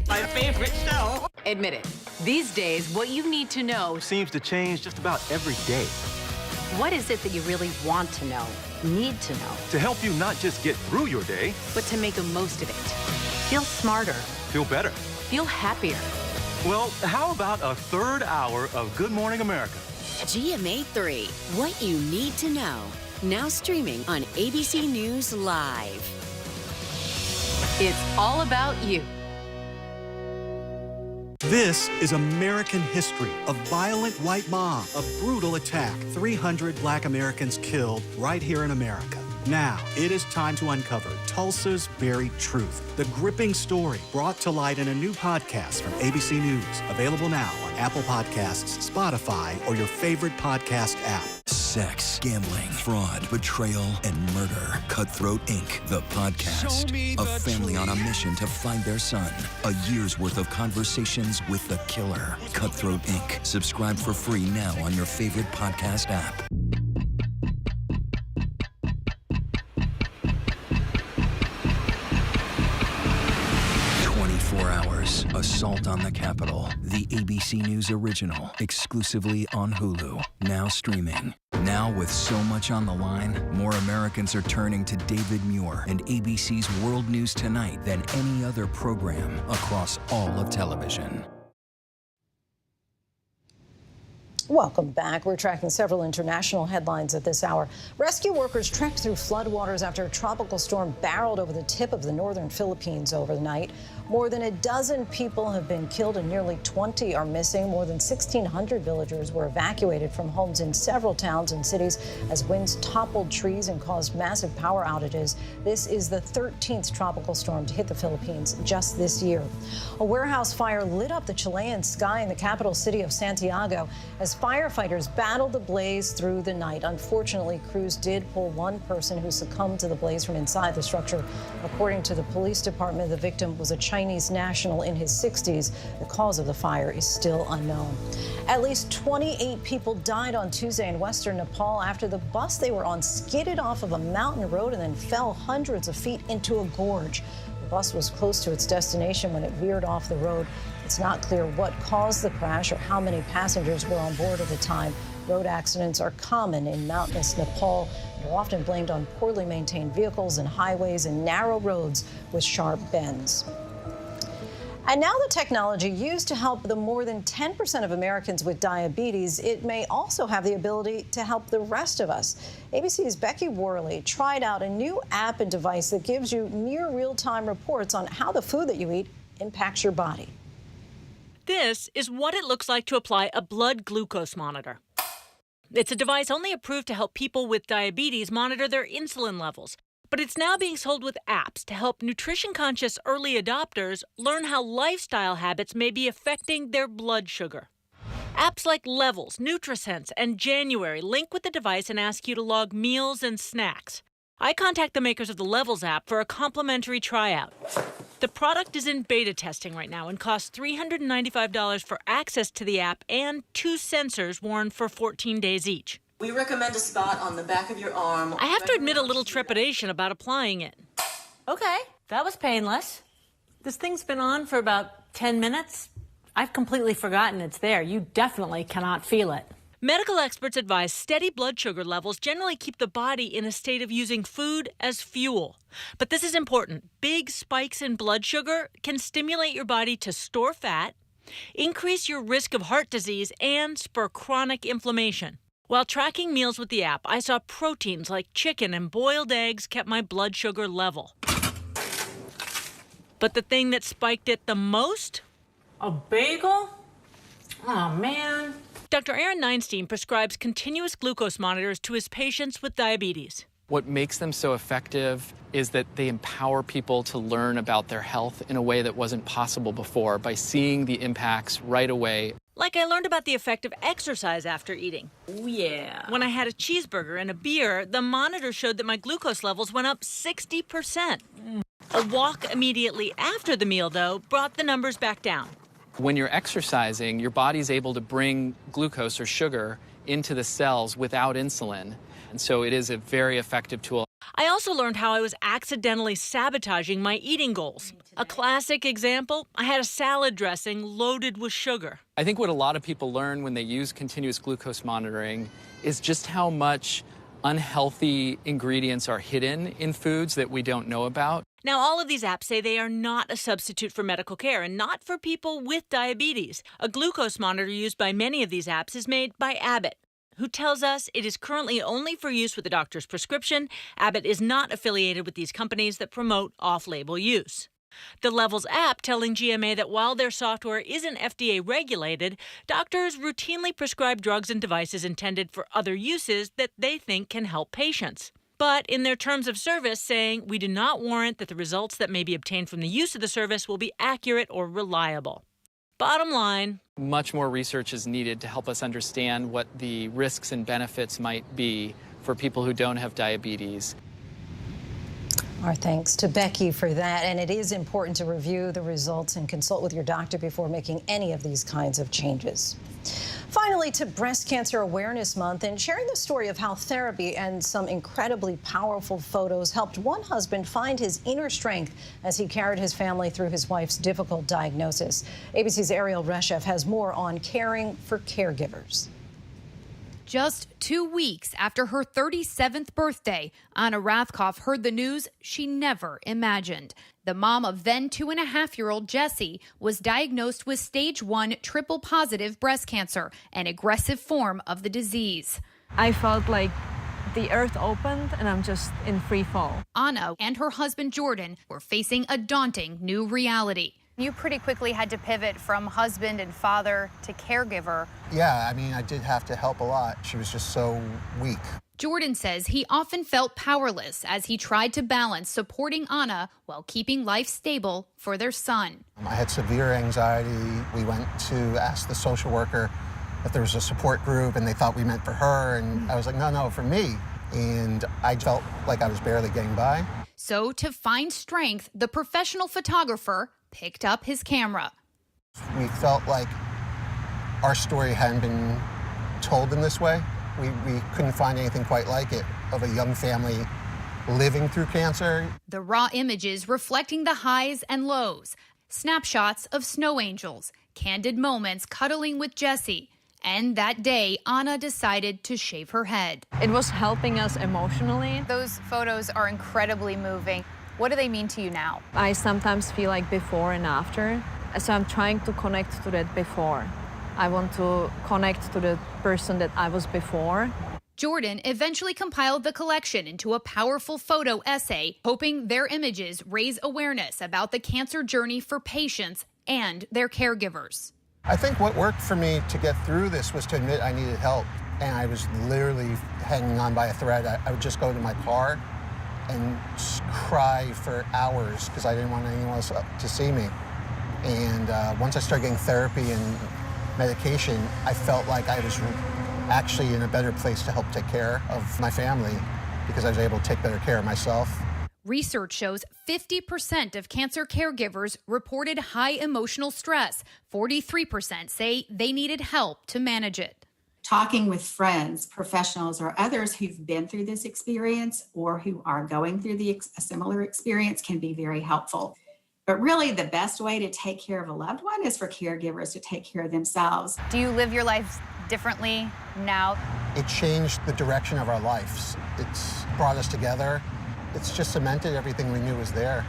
My favorite show. Admit it. These days, what you need to know seems to change just about every day. What is it that you really want to know, need to know? To help you not just get through your day, but to make the most of it. Feel smarter. Feel better. Feel happier. Well, how about a third hour of Good Morning America? GMA 3, what you need to know. Now streaming on ABC News Live. It's all about you. This is American history, a violent white mob, a brutal attack, 300 Black Americans killed right here in America. Now, it is time to uncover Tulsa's buried truth, the gripping story brought to light in a new podcast from ABC News, available now on Apple Podcasts, Spotify, or your favorite podcast app. Sex, gambling, fraud, betrayal, and murder. Cutthroat Inc., the podcast. A family on a mission to find their son. A year's worth of conversations with the killer. Cutthroat Inc. Subscribe for free now on your favorite podcast app. Assault on the Capitol, the ABC News original, exclusively on Hulu, now streaming. Now with so much on the line, more Americans are turning to David Muir and ABC's World News Tonight than any other program across all of television. Welcome back. We're tracking several international headlines at this hour. Rescue workers trekked through floodwaters after a tropical storm barreled over the tip of the northern Philippines overnight. More than a dozen people have been killed and nearly 20 are missing. More than 1,600 villagers were evacuated from homes in several towns and cities as winds toppled trees and caused massive power outages. This is the 13th tropical storm to hit the Philippines just this year. A warehouse fire lit up the Chilean sky in the capital city of Santiago as firefighters battled the blaze through the night. Unfortunately, crews did pull one person who succumbed to the blaze from inside the structure. According to the police department, the victim was a Chinese national in his 60s. The cause of the fire is still unknown. At least 28 people died on Tuesday in western Nepal after the bus they were on skidded off of a mountain road and then fell hundreds of feet into a gorge. The bus was close to its destination when it veered off the road. It's not clear what caused the crash or how many passengers were on board at the time. Road accidents are common in mountainous Nepal and are often blamed on poorly maintained vehicles and highways and narrow roads with sharp bends. And now the technology used to help the more than 10% of Americans with diabetes, it may also have the ability to help the rest of us. ABC's Becky Worley tried out a new app and device that gives you near real-time reports on how the food that you eat impacts your body. This is what it looks like to apply a blood glucose monitor. It's a device only approved to help people with diabetes monitor their insulin levels. But it's now being sold with apps to help nutrition-conscious early adopters learn how lifestyle habits may be affecting their blood sugar. Apps like Levels, NutriSense, and January link with the device and ask you to log meals and snacks. I contact the makers of the Levels app for a complimentary tryout. The product is in beta testing right now and costs $395 for access to the app and 2 sensors worn for 14 days each. We recommend a spot on the back of your arm. I have to admit a little trepidation about applying it. Okay, that was painless. This thing's been on for about 10 minutes. I've completely forgotten it's there. You definitely cannot feel it. Medical experts advise steady blood sugar levels generally keep the body in a state of using food as fuel. But this is important. Big spikes in blood sugar can stimulate your body to store fat, increase your risk of heart disease, and spur chronic inflammation. While tracking meals with the app, I saw proteins like chicken and boiled eggs kept my blood sugar level. But the thing that spiked it the most? A bagel? Oh, man. Dr. Aaron Neinstein prescribes continuous glucose monitors to his patients with diabetes. What makes them so effective is that they empower people to learn about their health in a way that wasn't possible before by seeing the impacts right away. Like I learned about the effect of exercise after eating. Oh, yeah. When I had a cheeseburger and a beer, the monitor showed that my glucose levels went up 60%. A walk immediately after the meal, though, brought the numbers back down. When you're exercising, your body's able to bring glucose or sugar into the cells without insulin. And so it is a very effective tool. I also learned how I was accidentally sabotaging my eating goals. A classic example, I had a salad dressing loaded with sugar. I think what a lot of people learn when they use continuous glucose monitoring is just how much unhealthy ingredients are hidden in foods that we don't know about. Now, all of these apps say they are not a substitute for medical care and not for people with diabetes. A glucose monitor used by many of these apps is made by Abbott, who tells us it is currently only for use with a doctor's prescription. Abbott is not affiliated with these companies that promote off-label use. The Levels app telling GMA that while their software isn't FDA regulated, doctors routinely prescribe drugs and devices intended for other uses that they think can help patients. But in their terms of service saying, we do not warrant that the results that may be obtained from the use of the service will be accurate or reliable. Bottom line, much more research is needed to help us understand what the risks and benefits might be for people who don't have diabetes. Our thanks to Becky for that. And it is important to review the results and consult with your doctor before making any of these kinds of changes. Finally, to Breast Cancer Awareness Month and sharing the story of how therapy and some incredibly powerful photos helped one husband find his inner strength as he carried his family through his wife's difficult diagnosis. ABC's Ariel Reshef has more on caring for caregivers. Just 2 weeks after her 37th birthday, Anna Rathkoff heard the news she never imagined. The mom of then 2.5-year-old Jessie was diagnosed with stage 1 triple positive breast cancer, an aggressive form of the disease. I felt like the earth opened and I'm just in free fall. Anna and her husband Jordan were facing a daunting new reality. You pretty quickly had to pivot from husband and father to caregiver. Yeah, I mean, I did have to help a lot. She was just so weak. Jordan says he often felt powerless as he tried to balance supporting Anna while keeping life stable for their son. I had severe anxiety. We went to ask the social worker if there was a support group, and they thought we meant for her, and I was like, no, for me. And I felt like I was barely getting by. So to find strength, the professional photographer picked up his camera. We felt like our story hadn't been told in this way. We couldn't find anything quite like it, of a young family living through cancer. The raw images reflecting the highs and lows, snapshots of snow angels, candid moments cuddling with Jessie. And that day, Anna decided to shave her head. It was helping us emotionally. Those photos are incredibly moving. What do they mean to you now? I sometimes feel like before and after. So I'm trying to connect to that before. I want to connect to the person that I was before. Jordan eventually compiled the collection into a powerful photo essay, hoping their images raise awareness about the cancer journey for patients and their caregivers. I think what worked for me to get through this was to admit I needed help. And I was literally hanging on by a thread. I would just go to my car and just cry for hours because I didn't want anyone else to see me. And once I started getting therapy and medication, I felt like I was actually in a better place to help take care of my family because I was able to take better care of myself. Research shows 50% of cancer caregivers reported high emotional stress. 43% say they needed help to manage it. Talking with friends, professionals, or others who've been through this experience or who are going through a similar experience can be very helpful. But really, the best way to take care of a loved one is for caregivers to take care of themselves. Do you live your life differently now? It changed the direction of our lives. It's brought us together. It's just cemented everything we knew was there.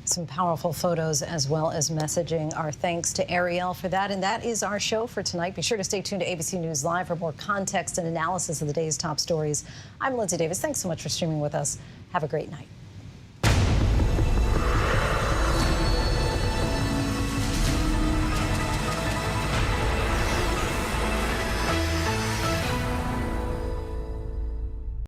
Some powerful photos as well as messaging. Our thanks to Ariel for that. And that is our show for tonight. Be sure to stay tuned to ABC News Live for more context and analysis of the day's top stories. I'm Lindsay Davis. Thanks so much for streaming with us. Have a great night.